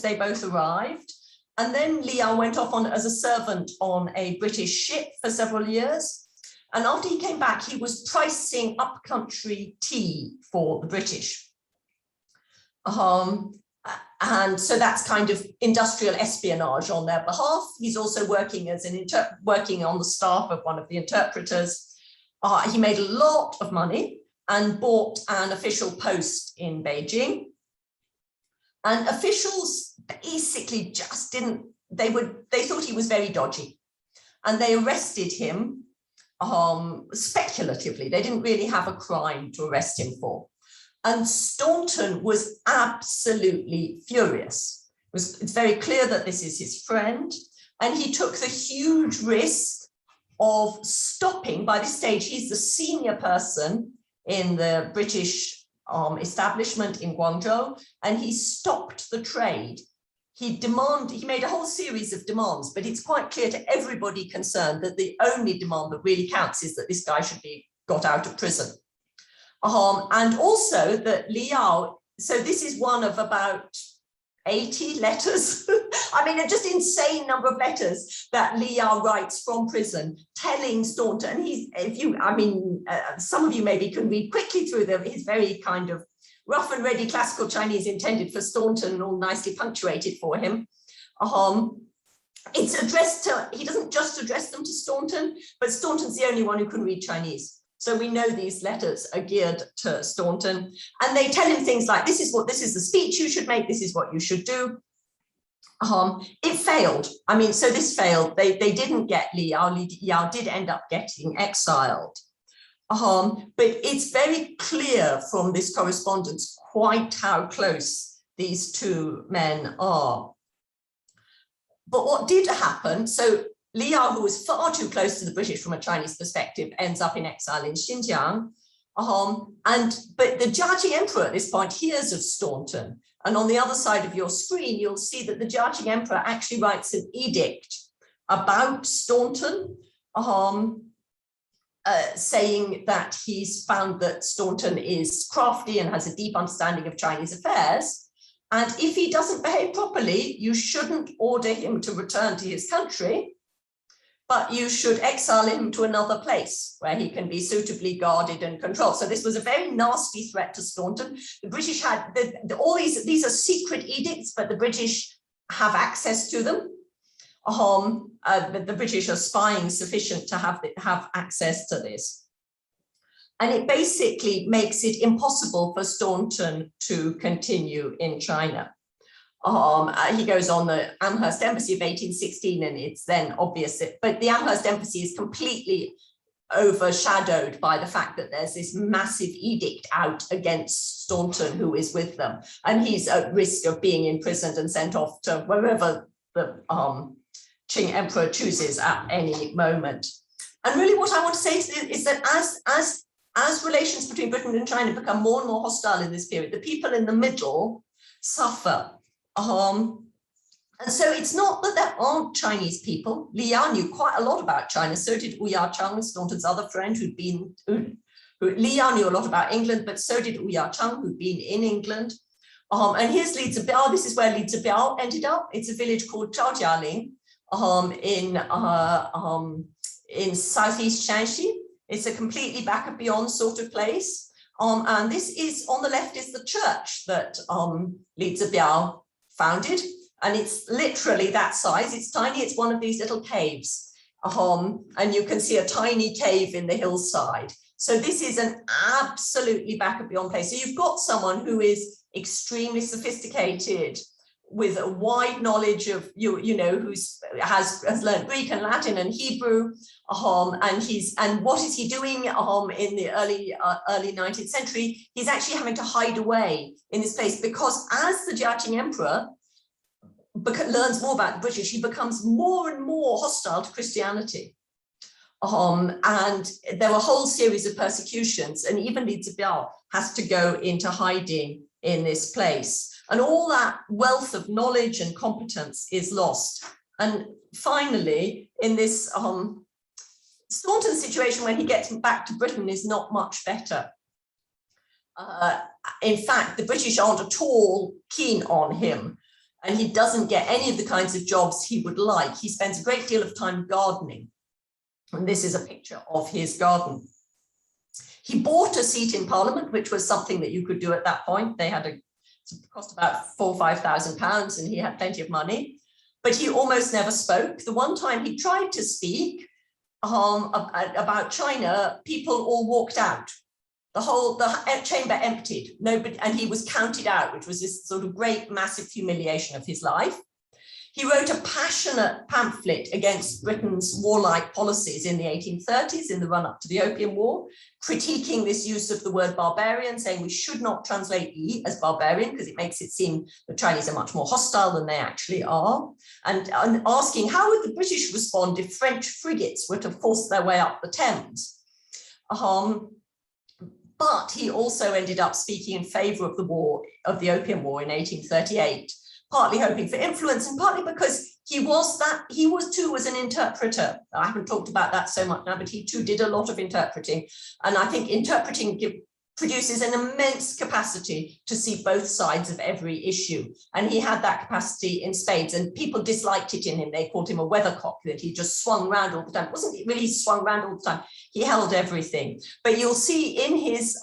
they both arrived. And then Li Yao went off as a servant on a British ship for several years. And after he came back, he was pricing upcountry tea for the British. And so that's kind of industrial espionage on their behalf. He's also working as working on the staff of one of the interpreters. He made a lot of money and bought an official post in Beijing. And officials basically just they thought he was very dodgy, and they arrested him speculatively. They didn't really have a crime to arrest him for. And Staunton was absolutely furious. It's very clear that this is his friend, and he took the huge risk of stopping. By this stage, he's the senior person in the British establishment in Guangzhou, and he stopped the trade. He made a whole series of demands, but it's quite clear to everybody concerned that the only demand that really counts is that this guy should be got out of prison. And also that Li Yao, so this is one of about 80 letters. I mean, just insane number of letters that Li Yao writes from prison, telling Staunton. And some of you maybe can read quickly through them. He's very kind of rough and ready classical Chinese intended for Staunton and all nicely punctuated for him. It's addressed to, he doesn't just address them to Staunton, but Staunton's the only one who can read Chinese. So we know these letters are geared to Staunton, and they tell him things like, this is the speech you should make, this is what you should do. It failed. I mean, so this failed. They didn't get Li Yao. Li Yao did end up getting exiled. But it's very clear from this correspondence quite how close these two men are. But what did happen, so Li Yao, who was far too close to the British from a Chinese perspective, ends up in exile in Xinjiang. But the Jiaqing Emperor at this point hears of Staunton. And on the other side of your screen, you'll see that the Jiaqing Emperor actually writes an edict about Staunton, saying that he's found that Staunton is crafty and has a deep understanding of Chinese affairs. And if he doesn't behave properly, you shouldn't order him to return to his country, but you should exile him to another place where he can be suitably guarded and controlled. So this was a very nasty threat to Staunton. The British had all these are secret edicts, but the British have access to them. The British are spying sufficient to have access to this. And it basically makes it impossible for Staunton to continue in China. He goes on the Amherst Embassy of 1816, and it's then obvious that, but the Amherst Embassy is completely overshadowed by the fact that there's this massive edict out against Staunton, who is with them, and he's at risk of being imprisoned and sent off to wherever the Qing Emperor chooses at any moment. And really what I want to say is that as relations between Britain and China become more and more hostile in this period, the people in the middle suffer. And so it's not that there aren't Chinese people. Li Yao knew quite a lot about China, so did Wu Yacheng, Staunton's other friend, Li Yao knew a lot about England, but so did Wu Yacheng, who'd been in England. And here's Li Zibiao. This is where Li Zibiao ended up. It's a village called Zhaojialing in southeast Shanxi. It's a completely back and beyond sort of place. And this is, on the left is the church that Li Zibiao founded. And it's literally that size. It's tiny. It's one of these little caves. And you can see a tiny cave in the hillside. So this is an absolutely back and beyond place. So you've got someone who is extremely sophisticated, with a wide knowledge of, who has learned Greek and Latin and Hebrew, and what is he doing in the early 19th century? He's actually having to hide away in this place, because as the Jiaqing Emperor learns more about the British, he becomes more and more hostile to Christianity. And there were a whole series of persecutions, and even Li Zibiao has to go into hiding in this place. And all that wealth of knowledge and competence is lost. And finally, in this Staunton situation, when he gets back to Britain, is not much better. In fact, the British aren't at all keen on him, and he doesn't get any of the kinds of jobs he would like. He spends a great deal of time gardening. And this is a picture of his garden. He bought a seat in Parliament, which was something that you could do at that point. They had it cost about £4,000 or £5,000, and he had plenty of money, but he almost never spoke. The one time he tried to speak about China, people all walked out. The chamber emptied. Nobody, and he was counted out, which was this sort of great, massive humiliation of his life. He wrote a passionate pamphlet against Britain's warlike policies in the 1830s, in the run-up to the Opium War, critiquing this use of the word barbarian, saying we should not translate "yi" as barbarian because it makes it seem the Chinese are much more hostile than they actually are, and asking how would the British respond if French frigates were to force their way up the Thames. But he also ended up speaking in favor of the Opium War in 1838. Partly hoping for influence, and partly because he too was an interpreter. I haven't talked about that so much now, but he too did a lot of interpreting. And I think interpreting produces an immense capacity to see both sides of every issue. And he had that capacity in spades, and people disliked it in him. They called him a weathercock, that he just swung around all the time. It wasn't really swung around all the time. He held everything. But you'll see in his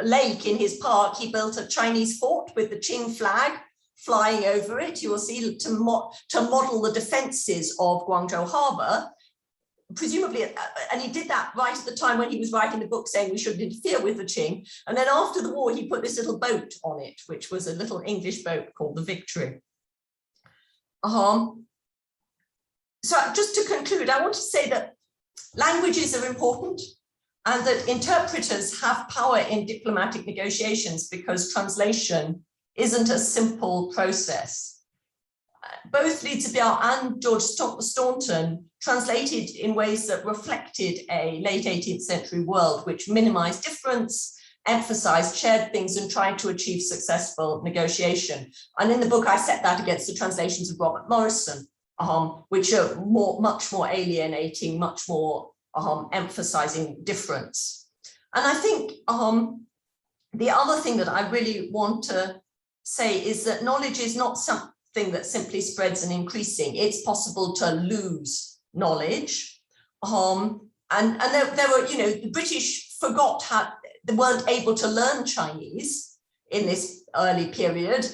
lake, in his park, he built a Chinese fort with the Qing flag flying over it. You will see to model the defenses of Guangzhou Harbor. presumably, and he did that right at the time when he was writing the book saying we shouldn't interfere with the Qing. And then after the war, he put this little boat on it, which was a little English boat called the Victory. So just to conclude, I want to say that languages are important and that interpreters have power in diplomatic negotiations because translation isn't a simple process. Both Zibiao and George Staunton translated in ways that reflected a late 18th century world which minimized difference, emphasized shared things, and tried to achieve successful negotiation. And in the book, I set that against the translations of Robert Morrison, which are much more alienating, much more emphasizing difference. And I think the other thing that I really want to say is that knowledge is not something that simply spreads and increasing. It's possible to lose knowledge. And there were, the British forgot how they weren't able to learn Chinese in this early period,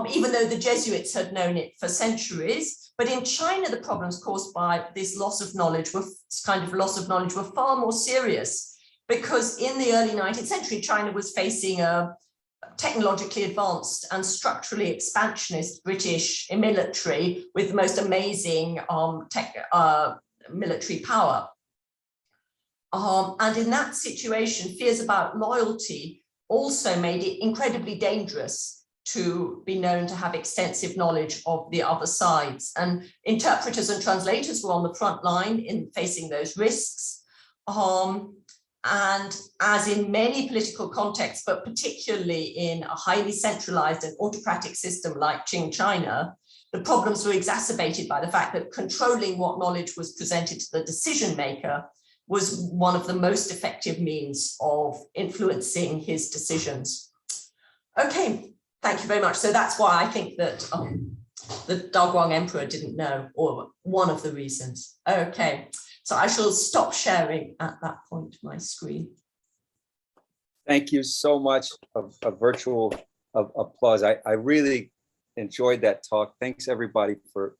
even though the Jesuits had known it for centuries. But in China, the problems caused by this loss of knowledge were far more serious, because in the early 19th century, China was facing a technologically advanced and structurally expansionist British military with the most amazing military power. And in that situation, fears about loyalty also made it incredibly dangerous to be known to have extensive knowledge of the other sides. And interpreters and translators were on the front line in facing those risks. And as in many political contexts, but particularly in a highly centralized and autocratic system like Qing China, the problems were exacerbated by the fact that controlling what knowledge was presented to the decision maker was one of the most effective means of influencing his decisions. Okay, thank you very much. So that's why I think that the Daguang Emperor didn't know, or one of the reasons. Okay. So I shall stop sharing at that point my screen. Thank you so much. A virtual applause. I really enjoyed that talk. Thanks everybody for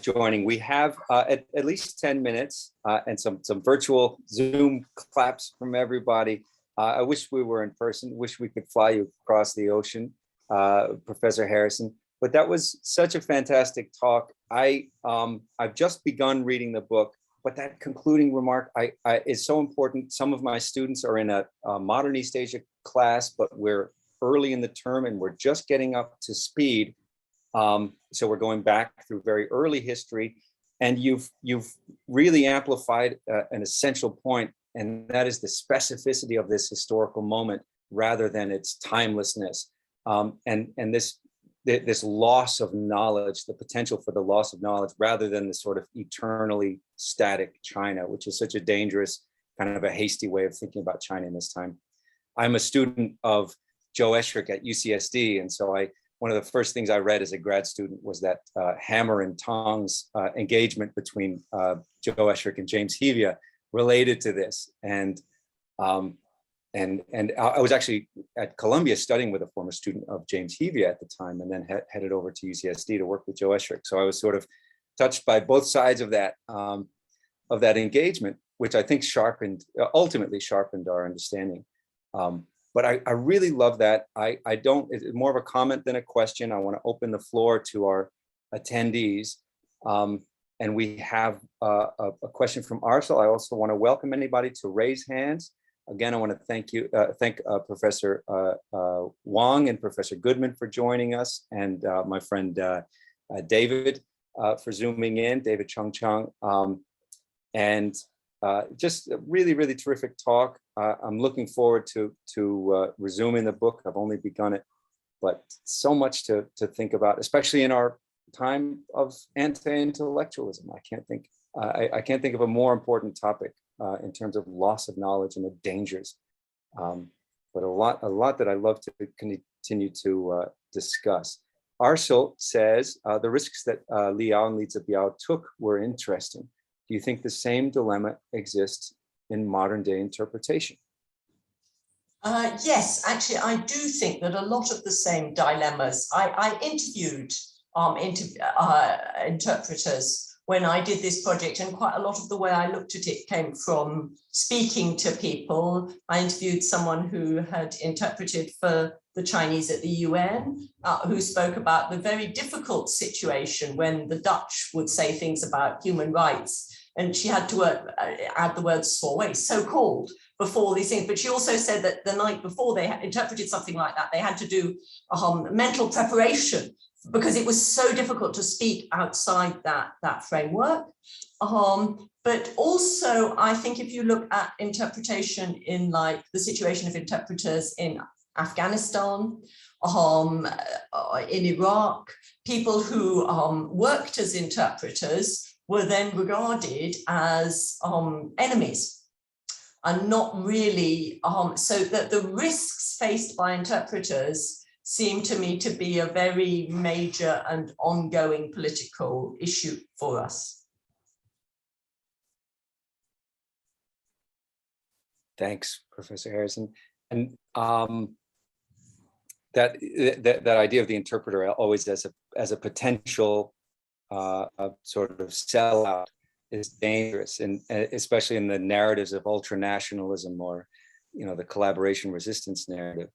joining. We have at least 10 minutes and some virtual Zoom claps from everybody. I wish we were in person, wish we could fly you across the ocean, Professor Harrison. But that was such a fantastic talk. I've just begun reading the book. But that concluding remark is so important. Some of my students are in a modern East Asia class, but we're early in the term and we're just getting up to speed. So we're going back through very early history, and you've really amplified an essential point, and that is the specificity of this historical moment rather than its timelessness. And this loss of knowledge, the potential for the loss of knowledge, rather than the sort of eternally static China, which is such a dangerous, kind of a hasty way of thinking about China in this time. I'm a student of Joe Esherick at UCSD, and so one of the first things I read as a grad student was that hammer and tongs engagement between Joe Esherick and James Hevia related to this. And I was actually at Columbia studying with a former student of James Hevia at the time, and then headed over to UCSD to work with Joe Esherick. So I was sort of touched by both sides of that engagement, which I think ultimately sharpened our understanding. But I really love that. It's more of a comment than a question. I want to open the floor to our attendees. And we have a question from Arshil. I also want to welcome anybody to raise hands. Again, I want to thank Professor Wang and Professor Goodman for joining us, and my friend David for zooming in, David Chung. And just a really, really terrific talk. I'm looking forward to resuming the book. I've only begun it, but so much to think about, especially in our time of anti-intellectualism. I can't think of a more important topic in terms of loss of knowledge and the dangers. But a lot that I love to continue to discuss. Arshil says, the risks that Liao and Zibiao took were interesting. Do you think the same dilemma exists in modern day interpretation? Yes, actually, I do think that a lot of the same dilemmas. I interviewed interpreters when I did this project, and quite a lot of the way I looked at it came from speaking to people. I interviewed someone who had interpreted for the Chinese at the UN, who spoke about the very difficult situation when the Dutch would say things about human rights, and she had to add the word so-called, before these things. But she also said that the night before they had interpreted something like that, they had to do mental preparation because it was so difficult to speak outside that framework. But also, I think if you look at interpretation in like the situation of interpreters in Afghanistan, in Iraq, people who worked as interpreters were then regarded as enemies, and not really, so that the risks faced by interpreters seem to me to be a very major and ongoing political issue for us. Thanks, Professor Harrison. And that idea of the interpreter always as a potential sort of sellout is dangerous, and especially in the narratives of ultranationalism or, you know, the collaboration resistance narrative.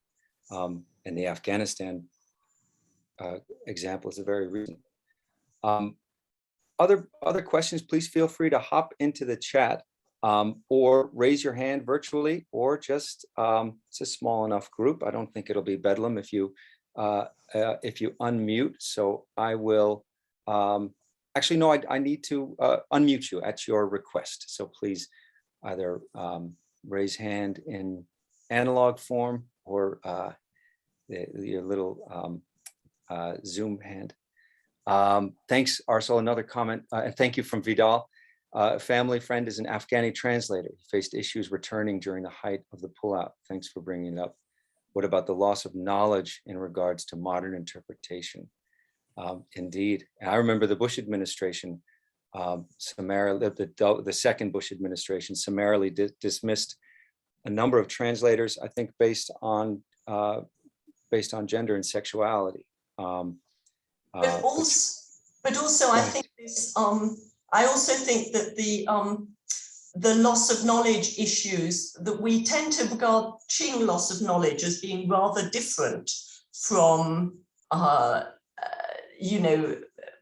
And the Afghanistan example is a very recent. Other questions, please feel free to hop into the chat or raise your hand virtually, or just it's a small enough group. I don't think it'll be bedlam if you unmute. So I will. Actually, no, I need to unmute you at your request. So please either raise hand in analog form or your little Zoom hand. Thanks, Arsel. Another comment, and thank you from Vidal. A family friend is an Afghani translator. He faced issues returning during the height of the pullout. Thanks for bringing it up. What about the loss of knowledge in regards to modern interpretation? Indeed. And I remember the Bush administration, summarily, the second Bush administration summarily dismissed a number of translators, I think based on gender and sexuality. But also I think this, I also think that the loss of knowledge issues, that we tend to regard Qing loss of knowledge as being rather different from you know,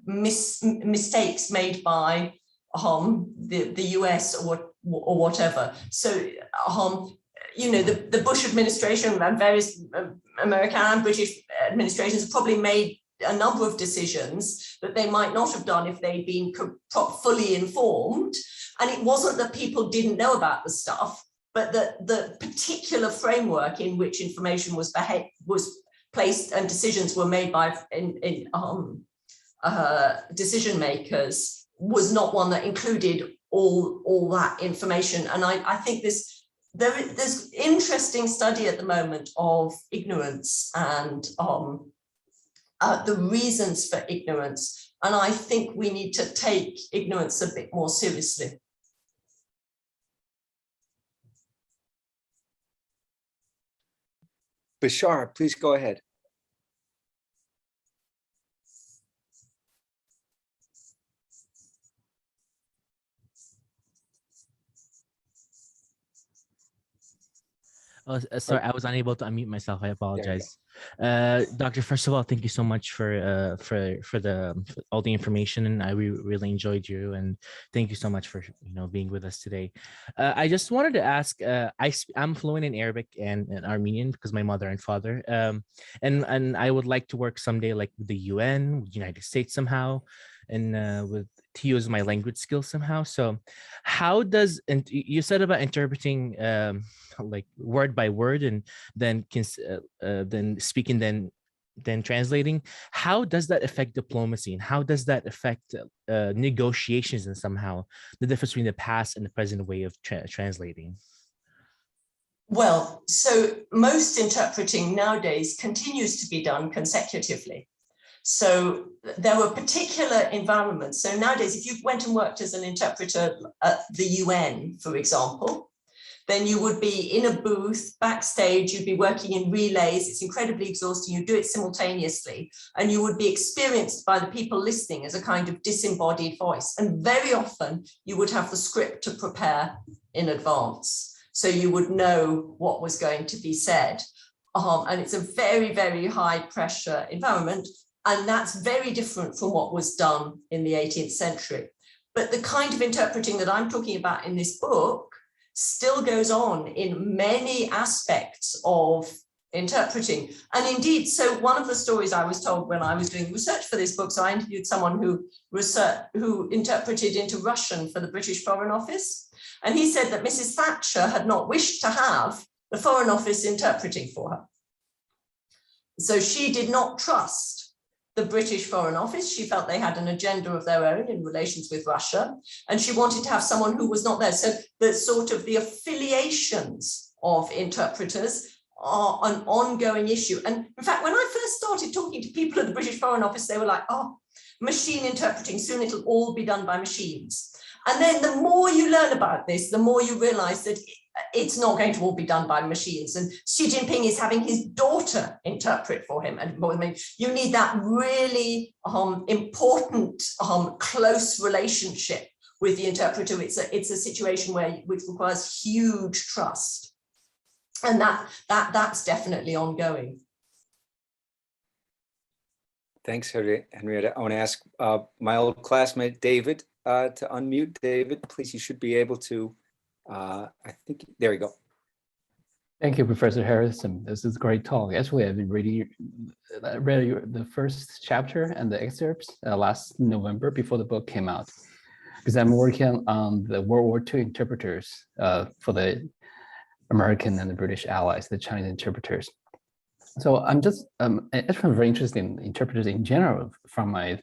mistakes made by the US or whatever. So you know, the Bush administration and various American and British administrations probably made a number of decisions that they might not have done if they'd been fully informed. And it wasn't that people didn't know about the stuff, but that the particular framework in which information was placed and decisions were made by decision makers was not one that included all that information. And I think there's interesting study at the moment of ignorance and the reasons for ignorance. And I think we need to take ignorance a bit more seriously. Bashar, please go ahead. Oh, sorry, I was unable to unmute myself. I apologize. Doctor, first of all, thank you so much for all the information, and I really enjoyed you, and thank you so much for being with us today. I just wanted to ask. I'm fluent in Arabic and Armenian because my mother and father, and I would like to work someday like with the UN, with the United States somehow, and to use my language skills somehow. So how does, and you said about interpreting like word by word and then speaking, then translating, how does that affect diplomacy, and how does that affect negotiations, and somehow the difference between the past and the present way of translating? Well, so most interpreting nowadays continues to be done consecutively. So there were particular environments. So nowadays, if you went and worked as an interpreter at the UN, for example, then you would be in a booth backstage, you'd be working in relays. It's incredibly exhausting. You do it simultaneously, and you would be experienced by the people listening as a kind of disembodied voice. And very often you would have the script to prepare in advance, so you would know what was going to be said. And it's a very, very high pressure environment. And that's very different from what was done in the 18th century. But the kind of interpreting that I'm talking about in this book still goes on in many aspects of interpreting. And indeed, so one of the stories I was told when I was doing research for this book, so I interviewed someone who interpreted into Russian for the British Foreign Office. And he said that Mrs. Thatcher had not wished to have the Foreign Office interpreting for her. So she did not trust the British Foreign Office. She felt they had an agenda of their own in relations with Russia, and she wanted to have someone who was not there. So the sort of the affiliations of interpreters are an ongoing issue. And in fact, when I first started talking to people at the British Foreign Office, they were like, oh, machine interpreting, soon it'll all be done by machines. And then the more you learn about this, the more you realize that it's not going to all be done by machines. And Xi Jinping is having his daughter interpret for him. And I mean, you need that really important, close relationship with the interpreter. It's a situation which requires huge trust. And that's definitely ongoing. Thanks, Henrietta. I want to ask my old classmate, David, to unmute. David, please, you should be able to, I think, there you go. Thank you, Professor Harrison. This is a great talk. Actually, I've been read the first chapter and the excerpts last November before the book came out, because I'm working on the World War II interpreters for the American and the British allies, the Chinese interpreters. So I'm just actually very interested in interpreters in general from my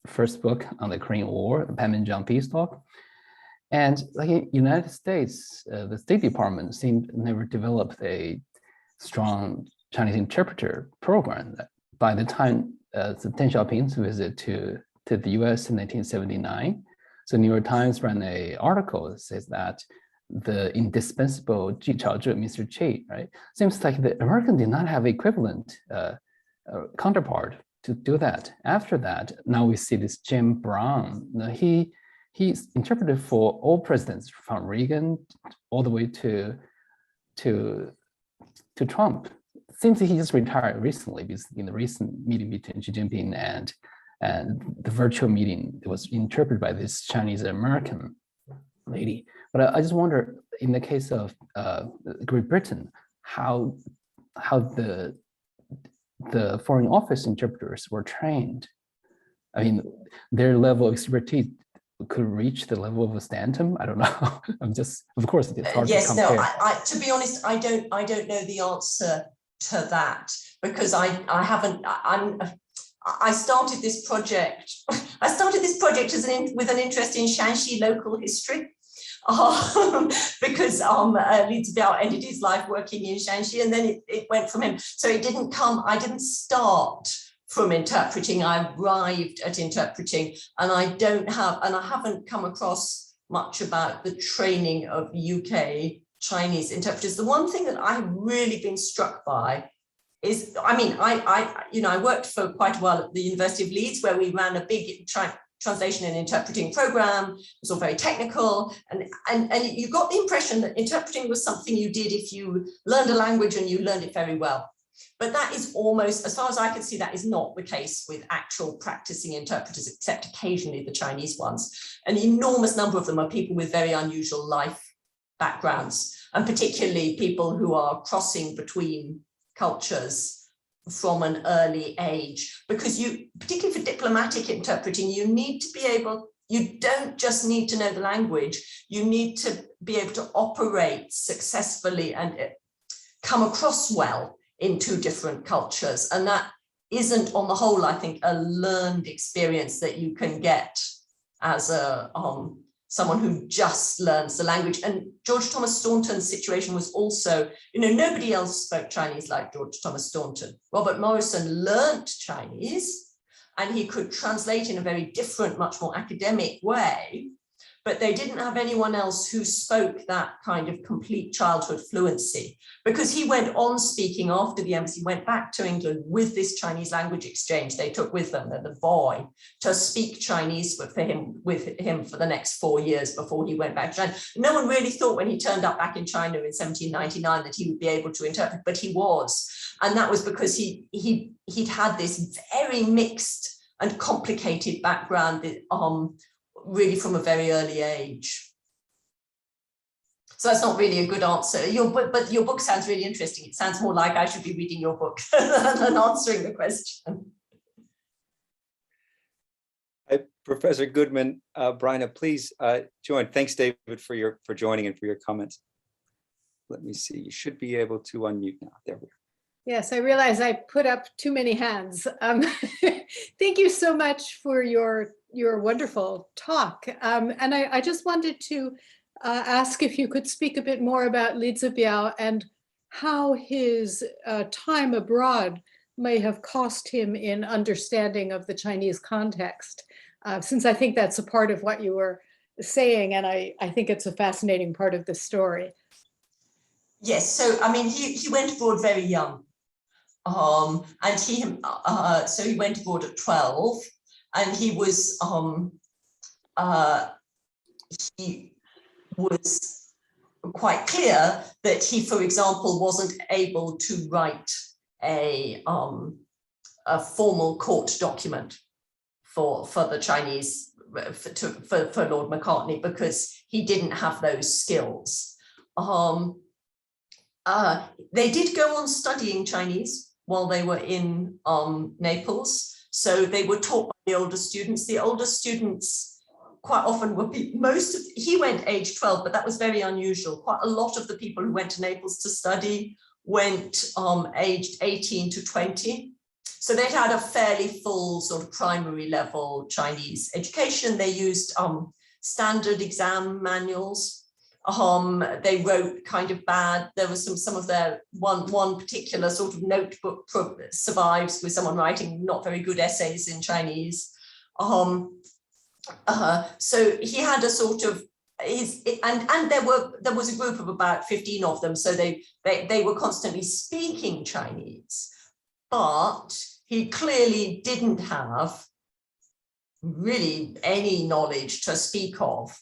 first book on the Korean War, the Panmunjom Peace Talk. And like in the United States, the State Department seemed never developed a strong Chinese interpreter program. By the time Deng Xiaoping's visit to the US in 1979, so New York Times ran an article that says that the indispensable Ji Chaozhe, Mr. Chi, right? Seems like the American did not have equivalent counterpart to do that. After that, now we see this Jim Brown. Now he's interpreted for all presidents from Reagan all the way to Trump. Seems like he just retired recently, because in the recent meeting between Xi Jinping and the virtual meeting, it was interpreted by this Chinese American lady. But I just wonder, in the case of Great Britain, how the Foreign Office interpreters were trained. I mean, their level of expertise could reach the level of a Stanton. I don't know. I'm just, of course, it's hard to compare. No, to be honest, I don't know the answer to that, because I started this project. I started this project with an interest in Shanxi local history. Because Li Zibiao ended his life working in Shanxi, and then it went from him. So it didn't come, I didn't start from interpreting, I arrived at interpreting, and I haven't come across much about the training of UK Chinese interpreters. The one thing that I've really been struck by is, I mean, I worked for quite a while at the University of Leeds, where we ran a big translation and interpreting program. It was all very technical, and you got the impression that interpreting was something you did if you learned a language and you learned it very well. But that is almost, as far as I can see, that is not the case with actual practicing interpreters, except occasionally the Chinese ones. An enormous number of them are people with very unusual life backgrounds, and particularly people who are crossing between cultures from an early age, because particularly for diplomatic interpreting, you need to be able, you don't just need to know the language, you need to be able to operate successfully and come across well in two different cultures. And that isn't, on the whole, I think, a learned experience that you can get as a someone who just learns the language. And George Thomas Staunton's situation was also, nobody else spoke Chinese like George Thomas Staunton. Robert Morrison learnt Chinese, and he could translate in a very different, much more academic way. but they didn't have anyone else who spoke that kind of complete childhood fluency, because he went on speaking after the embassy, went back to England with this Chinese language exchange they took with them, the boy, to speak Chinese with him for the next 4 years before he went back to China. No one really thought when he turned up back in China in 1799 that he would be able to interpret, but he was. And that was because he'd had this very mixed and complicated background, really from a very early age. So that's not really a good answer. But your book sounds really interesting. It sounds more like I should be reading your book than answering the question. Professor Goodman, Bryna, please join. Thanks, David, for joining and for your comments. Let me see. You should be able to unmute now. There we go. Yes, I realize I put up too many hands. Thank you so much for your wonderful talk. And I just wanted to ask if you could speak a bit more about Li Zibiao and how his time abroad may have cost him in understanding of the Chinese context, since I think that's a part of what you were saying, and I think it's a fascinating part of the story. Yes, so I mean, he went abroad very young. And so he went abroad at 12, and he was quite clear that he, for example, wasn't able to write a formal court document for the Chinese, for Lord Macartney, because he didn't have those skills. They did go on studying Chinese while they were in Naples. So they were taught by the older students. The older students quite often were he went age 12, but that was very unusual. Quite a lot of the people who went to Naples to study went aged 18 to 20. So they'd had a fairly full sort of primary level Chinese education. They used standard exam manuals. They wrote kind of bad. There was some of their one particular sort of notebook survives with someone writing not very good essays in Chinese. So he had a sort of and there was a group of about 15 of them. So they were constantly speaking Chinese, but he clearly didn't have really any knowledge to speak of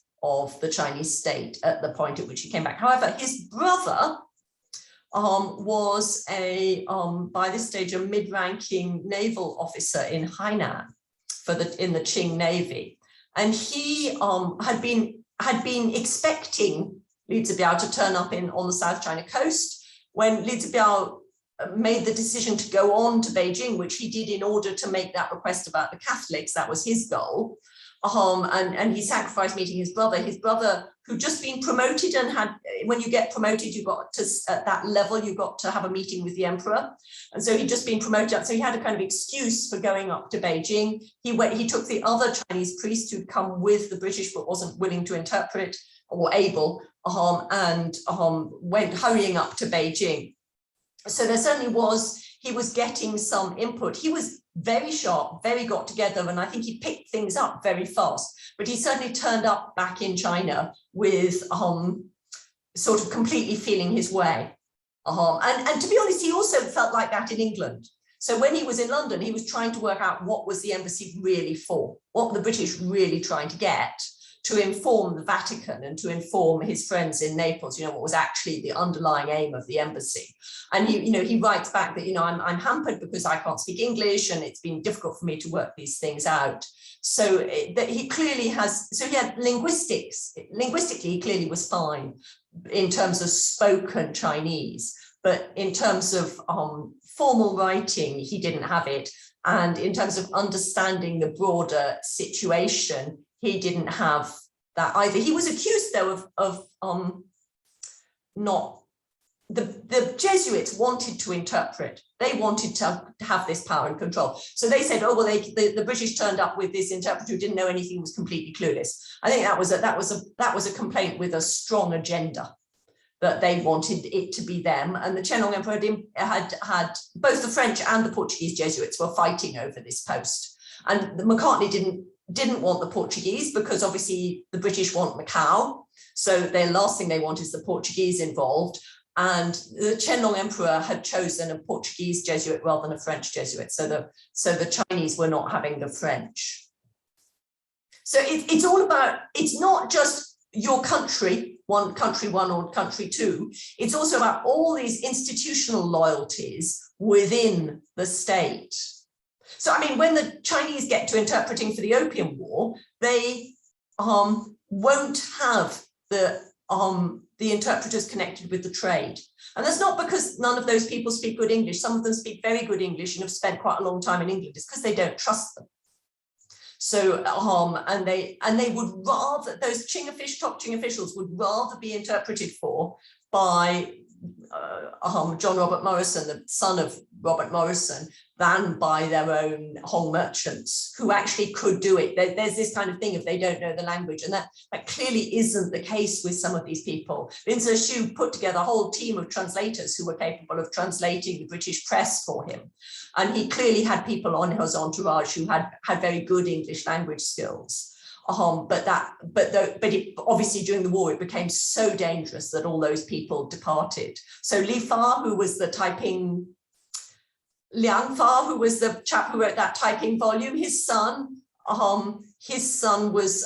the Chinese state at the point at which he came back. However, his brother was by this stage a mid-ranking naval officer in Hainan in the Qing Navy, and he had been expecting Li Zibiao to turn up on the South China coast. When Li Zibiao made the decision to go on to Beijing, which he did in order to make that request about the Catholics, that was his goal. And he sacrificed meeting his brother who'd just been promoted, and when you get promoted, you got to, at that level, you got to have a meeting with the emperor. And so he'd just been promoted up. So he had a kind of excuse for going up to Beijing. He took the other Chinese priest who'd come with the British, but wasn't willing to interpret or able, and went hurrying up to Beijing. So there certainly he was getting some input. He was very sharp, very got together, and I think he picked things up very fast. But he certainly turned up back in China with sort of completely feeling his way. And to be honest, he also felt like that in England. So when he was in London, he was trying to work out what was the embassy really for, what were the British really trying to get, to inform the Vatican and to inform his friends in Naples, what was actually the underlying aim of the embassy. And he writes back that, I'm hampered because I can't speak English, and it's been difficult for me to work these things out. So that he clearly he had linguistically, he clearly was fine in terms of spoken Chinese, but in terms of formal writing, he didn't have it. And in terms of understanding the broader situation, he didn't have that either. He was accused, though, of not. The Jesuits wanted to interpret. They wanted to have this power and control. So they said, "Oh well, the British turned up with this interpreter who didn't know anything, was completely clueless." I think that was a complaint with a strong agenda, that they wanted it to be them. And the Qianlong Emperor had both the French and the Portuguese Jesuits were fighting over this post. And Macartney didn't want the Portuguese because obviously the British want Macau. So the last thing they want is the Portuguese involved. And the Qianlong Emperor had chosen a Portuguese Jesuit rather than a French Jesuit. So the Chinese were not having the French. So it's all about, it's not just your country one or country two. It's also about all these institutional loyalties within the state. So, I mean, when the Chinese get to interpreting for the Opium War, they won't have the interpreters connected with the trade. And that's not because none of those people speak good English. Some of them speak very good English and have spent quite a long time in England. It's because they don't trust them. So, and they would rather, those top Qing officials would rather be interpreted for by John Robert Morrison, the son of Robert Morrison, than by their own Hong merchants who actually could do it. There's this kind of thing if they don't know the language, and that clearly isn't the case with some of these people. Lin Zexu put together a whole team of translators who were capable of translating the British press for him, and he clearly had people on his entourage who had very good English language skills. But obviously during the war, it became so dangerous that all those people departed. So Li Fa, who was the Taiping, Liang Fa, who was the chap who wrote that Taiping volume, his son was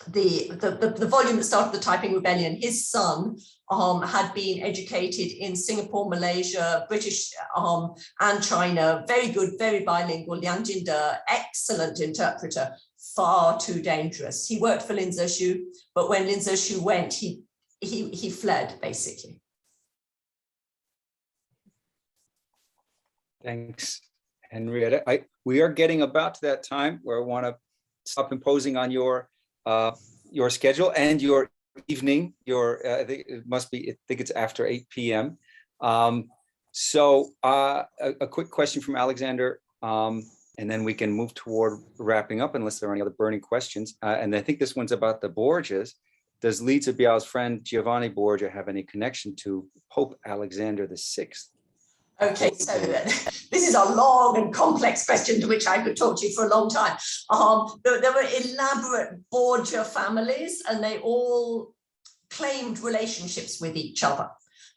the volume that started the Taiping Rebellion. His son had been educated in Singapore, Malaysia, British and China, very good, very bilingual. Liang Jinde, excellent interpreter. Far too dangerous. He worked for Lin Zexu, but when Lin Zexu went, he fled, basically. Thanks, Henrietta. We are getting about to that time where I want to stop imposing on your schedule and your evening. I think it must be. I think it's after 8 p.m. So a quick question from Alexander. And then we can move toward wrapping up unless there are any other burning questions. And I think this one's about the Borgias. Does Li Zibiao's friend Giovanni Borgia have any connection to Pope Alexander VI? Okay, so this is a long and complex question to which I could talk to you for a long time. There were elaborate Borgia families and they all claimed relationships with each other.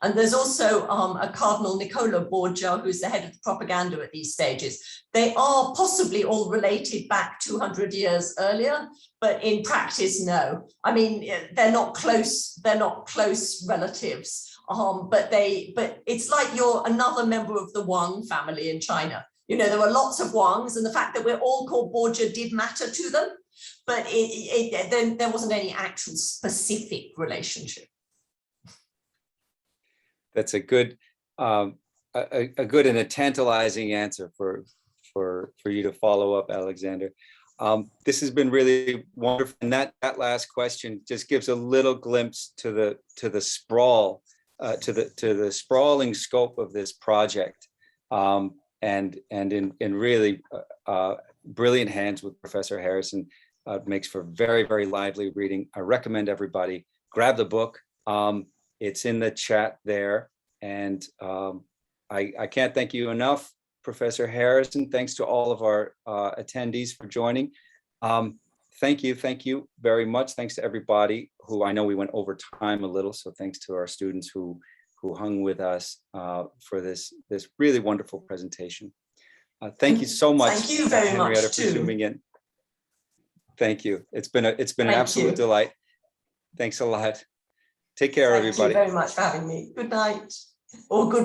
And there's also a Cardinal Niccolo Borgia, who's the head of the propaganda at these stages. They are possibly all related back 200 years earlier, but in practice, no. I mean, they're not close relatives. But it's like you're another member of the Wang family in China. You know, there were lots of Wangs, and the fact that we're all called Borgia did matter to them, but there wasn't any actual specific relationship. That's a good and a tantalizing answer for you to follow up, Alexander. This has been really wonderful, and that last question just gives a little glimpse to the sprawl, to the sprawling scope of this project, and in really brilliant hands with Professor Harrison. It makes for very, very lively reading. I recommend everybody grab the book. It's in the chat there, and I can't thank you enough, Professor Harrison. Thanks to all of our attendees for joining. Thank you very much. Thanks to everybody who, I know we went over time a little, so thanks to our students who hung with us for this really wonderful presentation. Thank you so much. Thank you very Henrietta, much for zooming in. Thank you. It's been an absolute delight. Thanks a lot. Take care, everybody. Thank you very much for having me. Good night or good